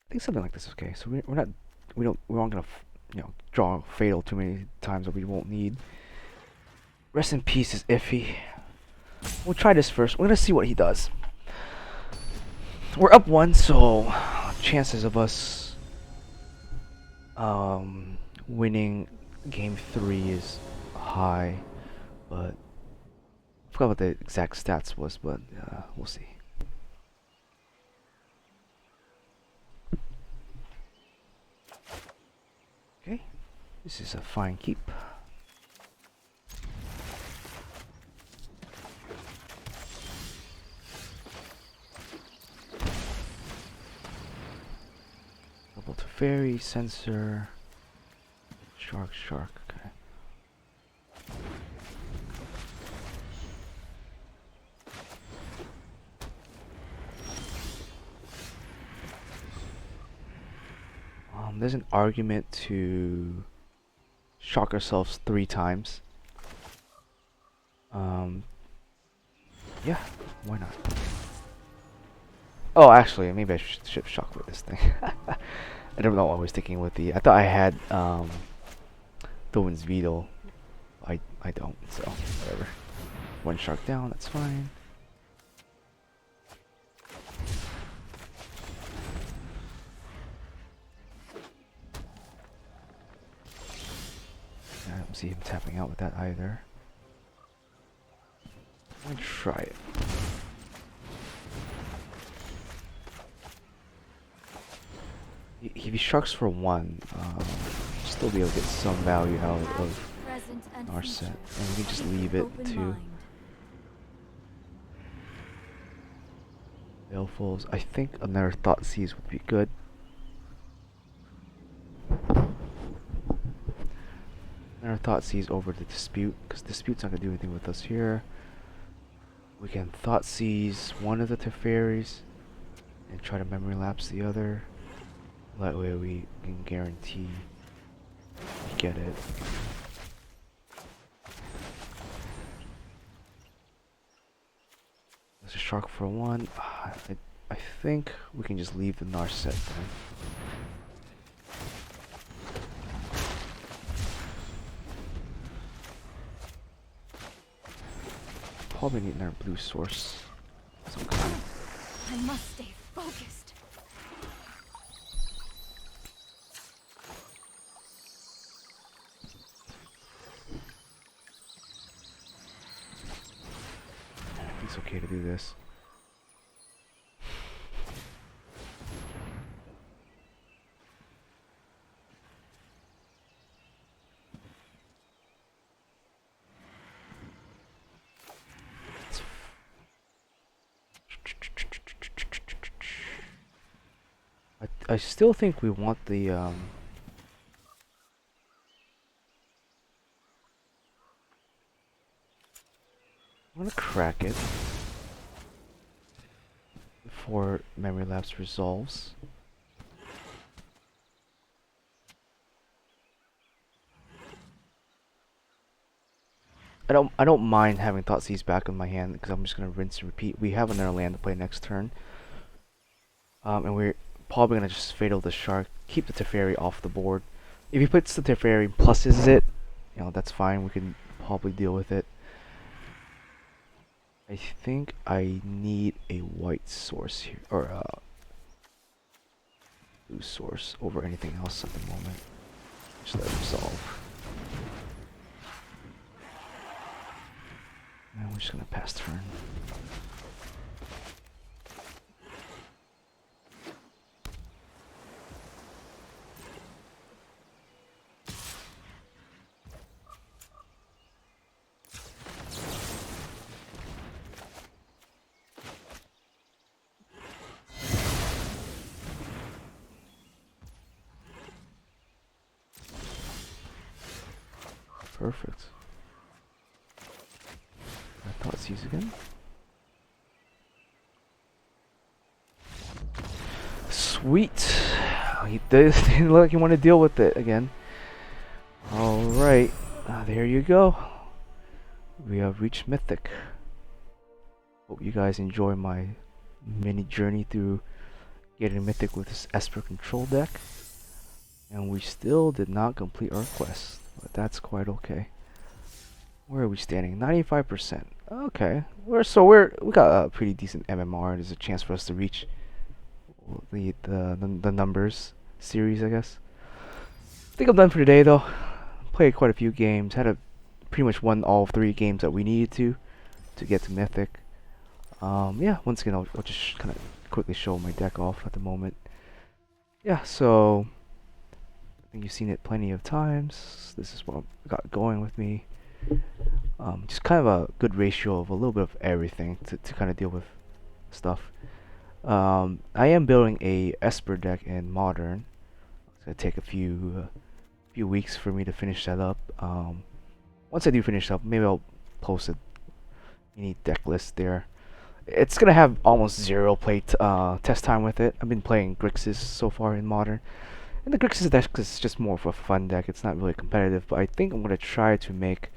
I think something like this is okay. So we aren't gonna draw fatal too many times that we won't need. Rest in peace is iffy. We'll try this first. We're gonna see what he does. We're up 1, so chances of us winning game 3 is high, but I forgot what the exact stats was, but we'll see. Okay, this is a fine keep. Teferi, Sensor, Shark, Shark. Okay. There's an argument to shock ourselves 3 times. Yeah, why not? Oh, actually, maybe I should shock with this thing. I don't know what I was thinking with the. I thought I had Thorn's Veto. I don't, so whatever. 1 shark down, that's fine. I don't see him tapping out with that either. I'm gonna try it. If he sharks for 1, still be able to get some value out of our set, and we can just leave it to Balefulls. I think another Thought Seize would be good. Another Thought Seize over the Dispute, because Dispute's not gonna do anything with us here. We can Thought Seize one of the Teferis and try to Memory Lapse the other. That way we can guarantee we get it. There's a shark for 1. I think we can just leave the Narset then. Probably need another blue source. Some kind. I must stay focused. I think it's okay to do this. I still think we want the I'm gonna crack it before Memory Lapse resolves. I don't mind having Thoughtseize back in my hand because I'm just gonna rinse and repeat. We have another land to play next turn. And we're probably gonna just Fatal the Shark, keep the Teferi off the board. If he puts the Teferi pluses it, you know, that's fine, we can probably deal with it. I think I need a white source here, or a blue source over anything else at the moment. Just let it resolve. And we're just gonna pass turn. Perfect. I thought seize again. Sweet. He didn't look like he wanted to deal with it again. Alright. There you go. We have reached Mythic. Hope you guys enjoy my mini journey through getting Mythic with this Esper control deck. And we still did not complete our quest. But that's quite okay. Where are we standing? 95%. Okay. We got a pretty decent MMR. There's a chance for us to reach the numbers series, I guess. I think I'm done for today though. Played quite a few games. Pretty much won all 3 games that we needed to get to Mythic. Yeah, once again I'll just kind of quickly show my deck off at the moment. Yeah, so I think you've seen it plenty of times. This is what I got going with me. Just kind of a good ratio of a little bit of everything to kind of deal with stuff. I am building a Esper deck in Modern. It's gonna take a few weeks for me to finish that up. Once I do finish up, maybe I'll post a mini deck list there. It's gonna have almost zero test time with it. I've been playing Grixis so far in Modern, and the Grixis deck is just more of a fun deck. It's not really competitive, but I think I'm gonna try to make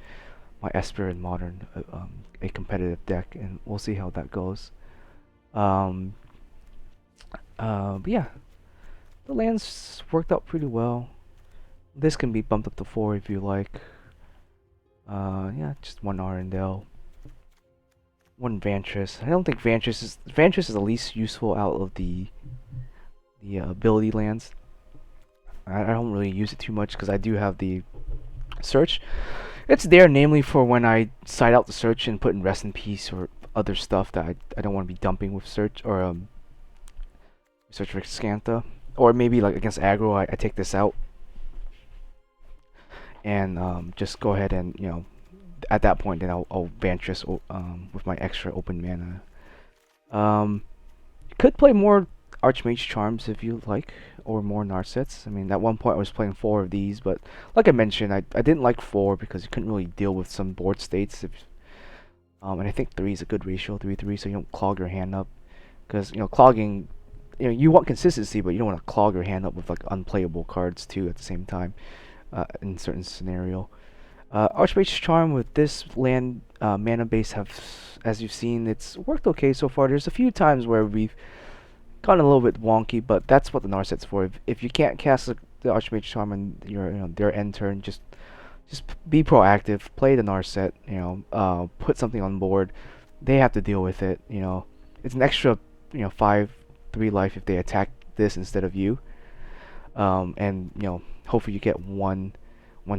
my Esper in Modern a competitive deck, and we'll see how that goes. Um, but yeah, the lands worked out pretty well. This can be bumped up to 4 if you like. Yeah, just one Arendelle, one Vantress. I don't think Vantress is the least useful out of the ability lands. I don't really use it too much because I do have the search. It's there namely for when I side out the search and put in Rest in Peace or other stuff that I don't want to be dumping with search or search for Scantha, or maybe like against aggro I take this out and just go ahead and at that point then I'll Vantress with my extra open mana. You could play more Archmage Charms if you like, or more Narsets. I mean, at one point I was playing 4 of these, but like I mentioned, I didn't like 4 because you couldn't really deal with some board states. And I think 3 is a good ratio, 3-3, so you don't clog your hand up. Because clogging, you want consistency, but you don't want to clog your hand up with like unplayable cards too at the same time in certain scenario. Archmage Charm with this land mana base as you've seen, it's worked okay so far. There's a few times where we've gotten a little bit wonky, but that's what the Narset's for. If you can't cast the Archmage Charm on their end turn, just be proactive. Play the Narset. Put something on board. They have to deal with it. It's an extra 5/3 life if they attack this instead of you. And hopefully you get one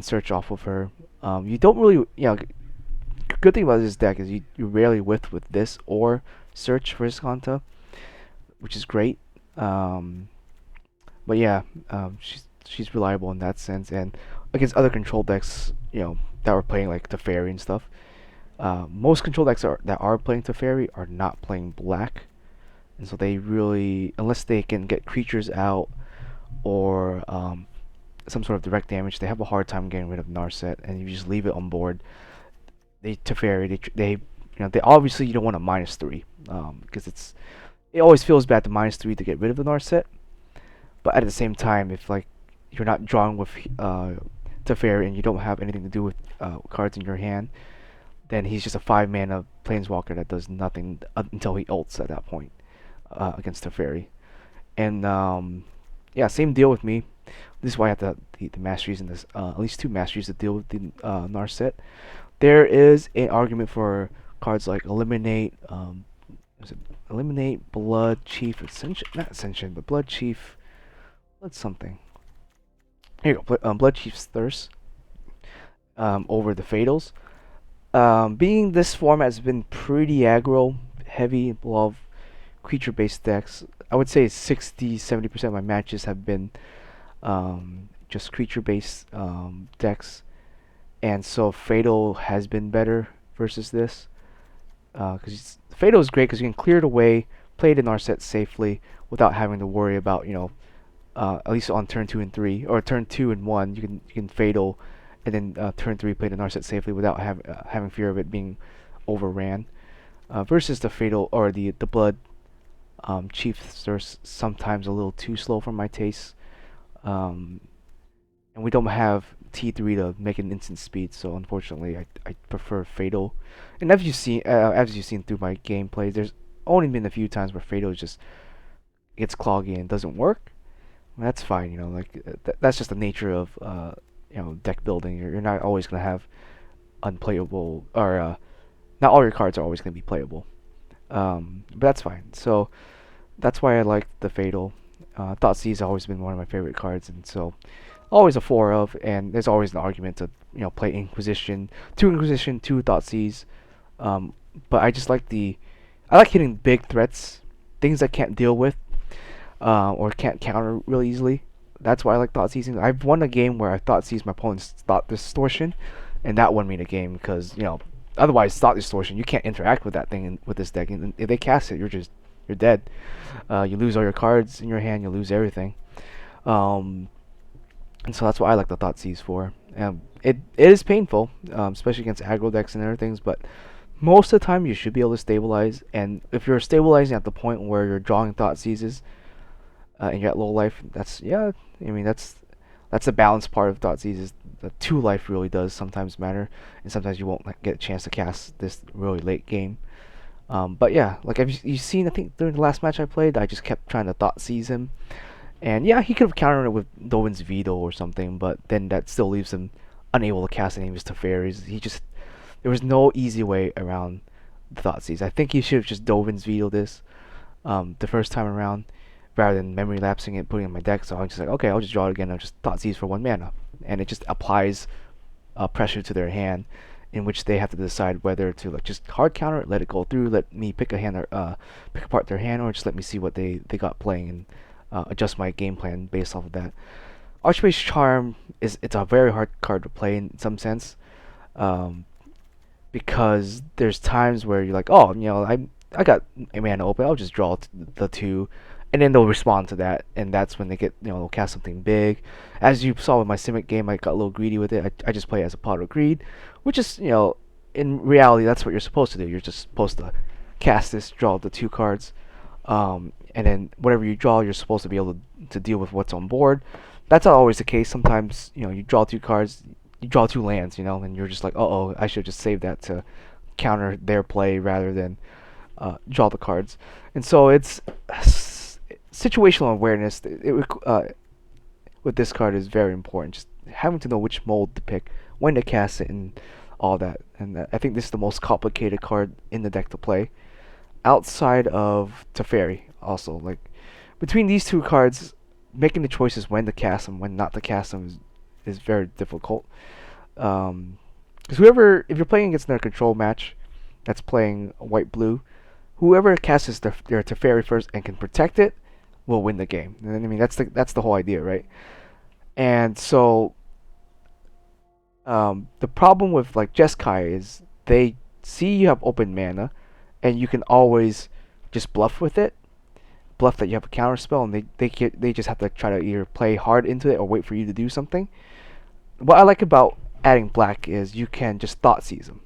search off of her. You don't really good thing about this deck is you rarely with this or search for Scantha, which is great. But yeah, she's reliable in that sense, and against other control decks, that were playing like Teferi and stuff. Most control decks that are playing Teferi are not playing black, and so they really, unless they can get creatures out or some sort of direct damage, they have a hard time getting rid of Narset. And if you just leave it on board, Teferi, they obviously you don't want a -3 because it always feels bad to -3 to get rid of the Narset, but at the same time, if like you're not drawing with Teferi and you don't have anything to do with cards in your hand, then he's just a 5-mana planeswalker that does nothing until he ults at that point against Teferi. And yeah, same deal with me. This is why I have the masteries in this, at least 2 masteries to deal with the Narset. There is an argument for cards like Eliminate, Eliminate, Blood Chief, Ascension, not Ascension, but Blood Chief, Blood something. Here you go, Blood Chief's Thirst over the Fatals. Being this format has been pretty aggro heavy, love creature-based decks. I would say 60-70% of my matches have been just creature-based decks, and so Fatal has been better versus this. Because Fatal is great because you can clear it away, play the Narset safely without having to worry about at least on turn 2 and 3 or turn 2 and 1 you can Fatal, and then turn 3 play the Narset safely without having fear of it being overran. Versus the Fatal or the Blood Chiefs are sometimes a little too slow for my taste, and we don't have T3 to make an instant speed, so unfortunately I prefer Fatal. And as you've seen through my gameplay, there's only been a few times where Fatal just gets cloggy and doesn't work. Well, that's fine, that's just the nature of deck building. You're not always gonna have unplayable, or not all your cards are always gonna be playable. But that's fine. So that's why I like the Fatal. Thoughtseize has always been one of my favorite cards, and so always a 4 of, and there's always an argument to play Inquisition, 2 Thoughtseize. But I just like I like hitting big threats, things I can't deal with, or can't counter really easily. That's why I like Thoughtseizing. I've won a game where I Thoughtseize my opponent's Thought Distortion, and that won me the game because otherwise Thought Distortion you can't interact with that thing with this deck, and if they cast it, you're dead. You lose all your cards in your hand, you lose everything. and so that's what I like the Thoughtseize for. It is painful, especially against aggro decks and other things, but most of the time you should be able to stabilize. And if you're stabilizing at the point where you're drawing Thoughtseizes and you're at low life, that's yeah. I mean that's the balance part of Thoughtseizes. The 2 life really does sometimes matter, and sometimes you won't get a chance to cast this really late game. But yeah, like have you seen? I think during the last match I played, I just kept trying to Thoughtseize him, and yeah, he could have countered it with Dovin's Veto or something, but then that still leaves him unable to cast any of his Teferis. There was no easy way around the Thoughtseize. I think he should have just Dovin's Veto this the first time around, rather than memory lapsing it, putting it in my deck. So I'm just like, okay, I'll just draw it again. I'll just Thoughtseize for 1 mana, and it just applies pressure to their hand, in which they have to decide whether to like just hard counter it, let it go through, let me pick a hand or pick apart their hand, or just let me see what they got playing and adjust my game plan based off of that. Archmage's Charm it's a very hard card to play in some sense, um, because there's times where you're like, oh, I got a mana open, I'll just draw the 2, and then they'll respond to that, and that's when they get they'll cast something big. As you saw with my Simic game, I got a little greedy with it. I just play it as a pot of greed, which is in reality that's what you're supposed to do. You're just supposed to cast this, draw the 2 cards, and then whatever you draw, you're supposed to be able to deal with what's on board. That's not always the case. Sometimes you draw 2 cards, you draw 2 lands, and you're just like, oh, I should just save that to counter their play rather than draw the cards. And so it's situational awareness. With this card is very important. Just having to know which mold to pick, when to cast it, and all that. And I think this is the most complicated card in the deck to play, outside of Teferi. Also, like between these 2 cards, making the choices when to cast them, when not to cast them is very difficult. Because if you're playing against their control match, that's playing white blue, whoever casts their Teferi first and can protect it will win the game. And I mean that's the whole idea, right? And so the problem with like Jeskai is they see you have open mana, and you can always just bluff with it, bluff that you have a counter spell, and they just have to try to either play hard into it or wait for you to do something. What I like about adding black is you can just Thoughtseize them,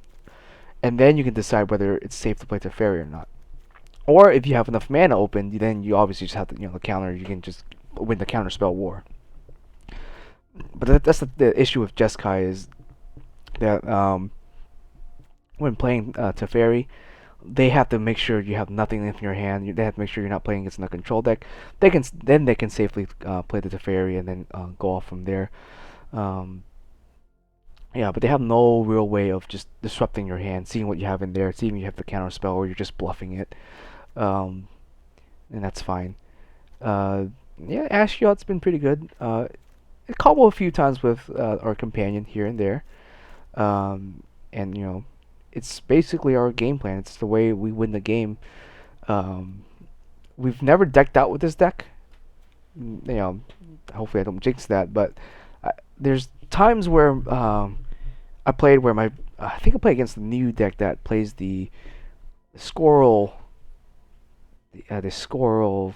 and then you can decide whether it's safe to play Teferi or not. Or if you have enough mana open, then you obviously just have to the counter. You can just win the counter spell war. But that's the issue with Jeskai is that when playing Teferi, they have to make sure you have nothing in your hand. They have to make sure you're not playing against a control deck. They can safely play the Teferi and then go off from there. Yeah, but they have no real way of just disrupting your hand, seeing what you have in there, seeing you have the counter spell, or you're just bluffing it, and that's fine. Yeah, Ashiot's been pretty good. It cobbled a few times with our companion here and there, and it's basically our game plan. It's the way we win the game. Um, we've never decked out with this deck. Hopefully I don't jinx that, but there's times where I played where I think I played against the new deck that plays the squirrel, the squirrel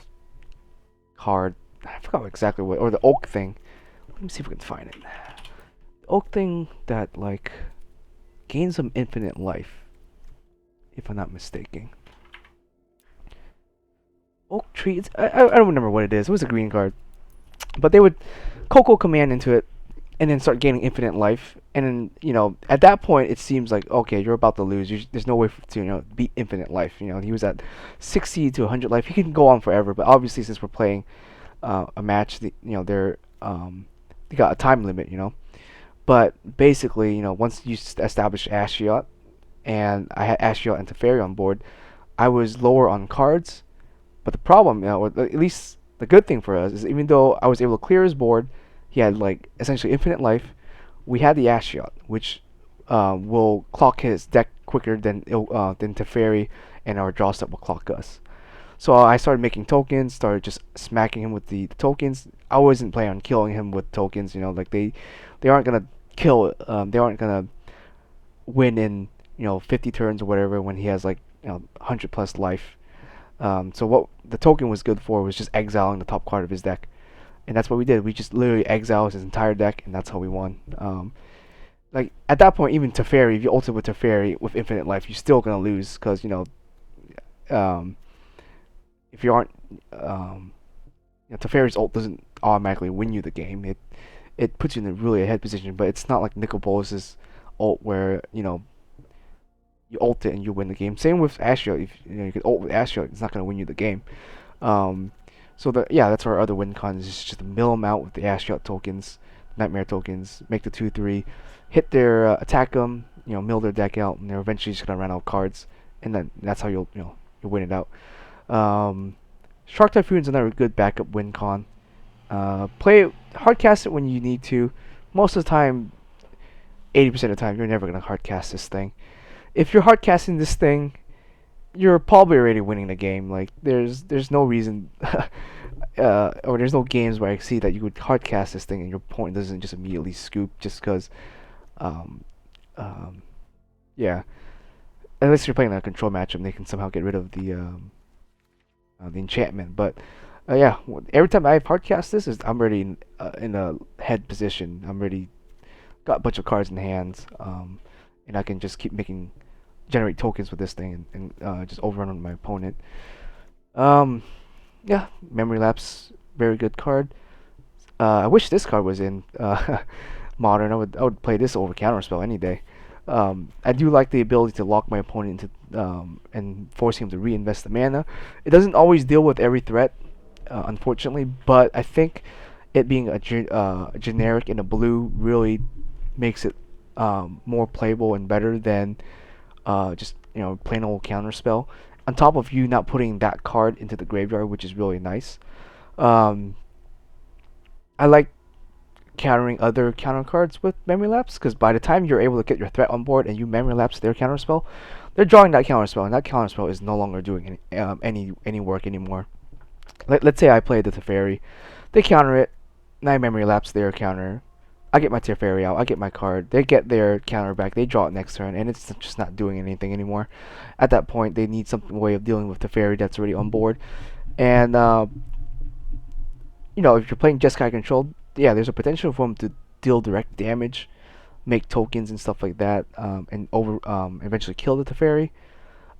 card. I forgot exactly what, or the oak thing. Let me see if we can find it. The oak thing that like gains some infinite life, if I'm not mistaken. Oak tree. I don't remember what it is. It was a green card, but they would Coco command into it, and then start gaining infinite life. And then at that point it seems like okay, you're about to lose. There's no way to beat infinite life. He was at 60 to 100 life. He can go on forever, but obviously since we're playing a match, they got a time limit. But basically, once you establish Ashiot, and I had Ashiot and Teferi on board, I was lower on cards. But the problem, or at least the good thing for us, is even though I was able to clear his board, he had like essentially infinite life. We had the Ashiot, which will clock his deck quicker than Teferi, and our draw step will clock us. So I started making tokens, started just smacking him with the tokens. I wasn't planning on killing him with tokens, like they aren't gonna kill. They aren't gonna win in 50 turns or whatever when he has like 100 plus life. So what the token was good for was just exiling the top card of his deck. and that's what we did. We just literally exiled his entire deck, and that's how we won. Like at that point, even Teferi, if you ult with Teferi with infinite life, you're still gonna lose because um, if you aren't, Teferi's ult doesn't automatically win you the game. It puts you in a really ahead position, but it's not like Nicol Bolas's ult where you ult it and you win the game. Same with Astra. If you can ult with Astra, it's not gonna win you the game. Um, that's our other win cons is just to mill them out with the Astra tokens, Nightmare tokens, make the 2/3, hit their attack them, mill their deck out, and they're eventually just gonna run out of cards, and then that's how you'll win it out. Shark Typhoon's another good backup win con. Play hardcast it when you need to. Most of the time, 80% of the time, you're never gonna hardcast this thing. If you're hardcasting this thing, you're probably already winning the game. Like there's no reason, or there's no games where I see that you would hardcast this thing and your opponent doesn't just immediately scoop just because, um, yeah. Unless you're playing a control matchup, they can somehow get rid of the enchantment. But yeah, every time I hardcast this, I'm already in a head position. I'm already got a bunch of cards in hands, and I can just keep generate tokens with this thing and just overrun on my opponent. Yeah, Memory Lapse, very good card. I wish this card was in Modern. I would play this over Counterspell any day. I do like the ability to lock my opponent into and force him to reinvest the mana. It doesn't always deal with every threat, unfortunately, but I think it being a generic in a blue really makes it more playable and better than just plain old Counterspell. On top of you not putting that card into the graveyard, which is really nice. I like countering other counter cards with Memory Lapse because by the time you're able to get your threat on board and you Memory Lapse their counterspell, they're drawing that counterspell, and that counterspell is no longer doing any work anymore. Let's say I play the Teferi, they counter it, and I Memory Lapse their counter. I get my Teferi out, I get my card, they get their counter back, they draw it next turn, and it's just not doing anything anymore. At that point, they need some way of dealing with Teferi that's already on board. And, if you're playing Jeskai Control, yeah, there's a potential for them to deal direct damage, make tokens and stuff like that, and eventually kill the Teferi.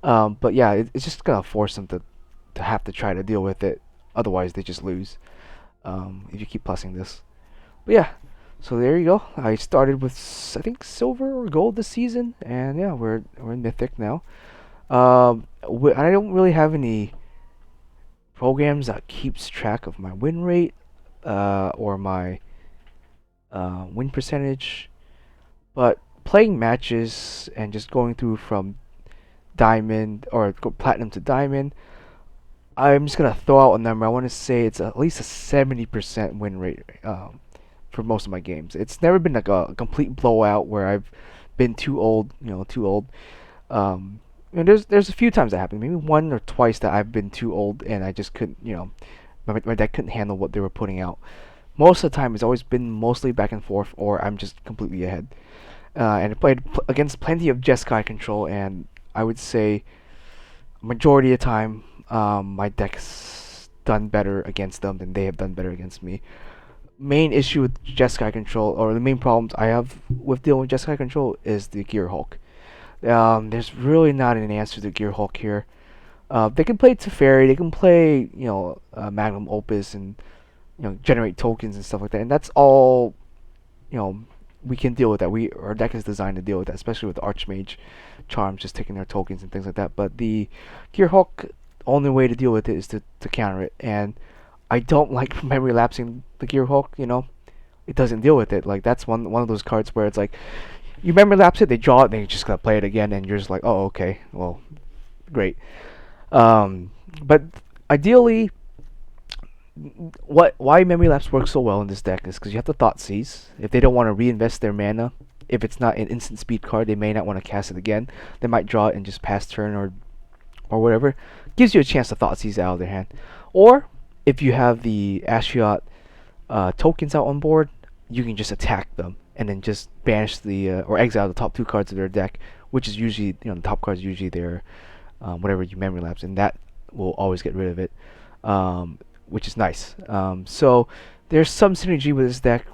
But yeah, it's just going to force them to have to try to deal with it, otherwise they just lose if you keep plussing this. But yeah. So there you go. I started with I think silver or gold this season, and yeah, we're in Mythic now. I don't really have any programs that keeps track of my win rate or my win percentage, but playing matches and just going through from diamond or platinum to diamond, I'm just gonna throw out a number. I want to say it's at least a 70% win rate. For most of my games. It's never been like a complete blowout where I've been too old, too old. There's a few times that happened, maybe one or twice that I've been too old and I just couldn't, my deck couldn't handle what they were putting out. Most of the time, it's always been mostly back and forth, or I'm just completely ahead. And I played against plenty of Jeskai control, and I would say majority of the time, my deck's done better against them than they have done better against me. Main issue with Jeskai Control, or the main problems I have with dealing with Jeskai Control, is the Gear Hulk. There's really not an answer to Gear Hulk here. They can play Teferi, they can play, Magnum Opus and, generate tokens and stuff like that, and that's all, we can deal with that. Our deck is designed to deal with that, especially with Archmage Charms, just taking their tokens and things like that. But the Gear Hulk, only way to deal with it is to counter it, and I don't like memory lapsing the Gear Hulk. It doesn't deal with it. Like that's one of those cards where it's like you memory lapse it, they draw it, and they just gotta play it again, and you're just like, oh, okay, well, great. But ideally, why memory lapse works so well in this deck is because you have the Thoughtseize. If they don't want to reinvest their mana, if it's not an instant speed card, they may not want to cast it again. They might draw it and just pass turn or whatever. Gives you a chance to Thoughtseize out of their hand. Or if you have the Ashiot tokens out on board, you can just attack them and then just banish or exile the top two cards of their deck, which is usually, the top cards is usually their whatever you memory lapse, and that will always get rid of it, which is nice. So there's some synergy with this deck.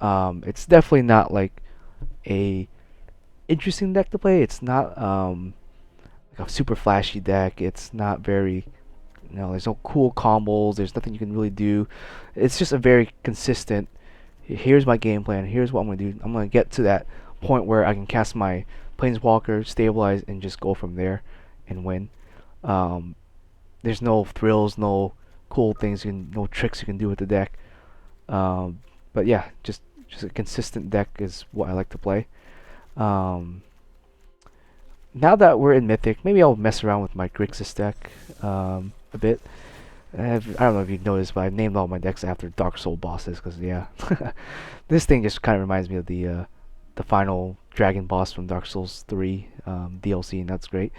It's definitely not like a interesting deck to play. It's not like a super flashy deck. It's not very, there's no cool combos. There's nothing you can really do. It's just a very consistent. Here's my game plan. Here's what I'm gonna do. I'm gonna get to that point where I can cast my Planeswalker, stabilize, and just go from there and win. Um, there's no thrills, no cool things, no tricks you can do with the deck. But yeah, just a consistent deck is what I like to play. Um, Now that we're in Mythic, maybe I'll mess around with my Grixis deck a bit. I don't know if you've noticed, but I've named all my decks after Dark Soul bosses, because yeah, this thing just kind of reminds me of the final dragon boss from Dark Souls 3 DLC, and that's great.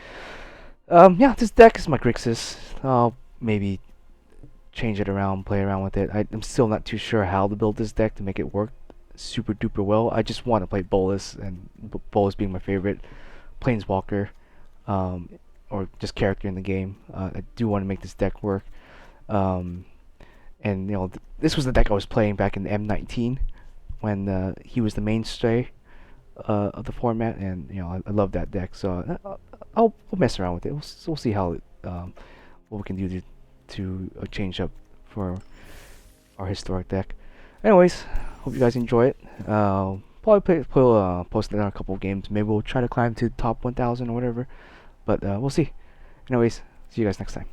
Yeah, this deck is my Grixis. I'll maybe change it around, play around with it. I'm still not too sure how to build this deck to make it work super duper well. I just want to play Bolas, and Bolas being my favorite Planeswalker, um, or just character in the game. I do want to make this deck work. Um, and this was the deck I was playing back in M19 when he was the mainstay of the format, and I love that deck. So we'll mess around with it. We'll see how what we can do to change up for our historic deck. Anyways, hope you guys enjoy it. Probably post it on a couple of games. Maybe we'll try to climb to top 1,000 or whatever. But we'll see. Anyways, see you guys next time.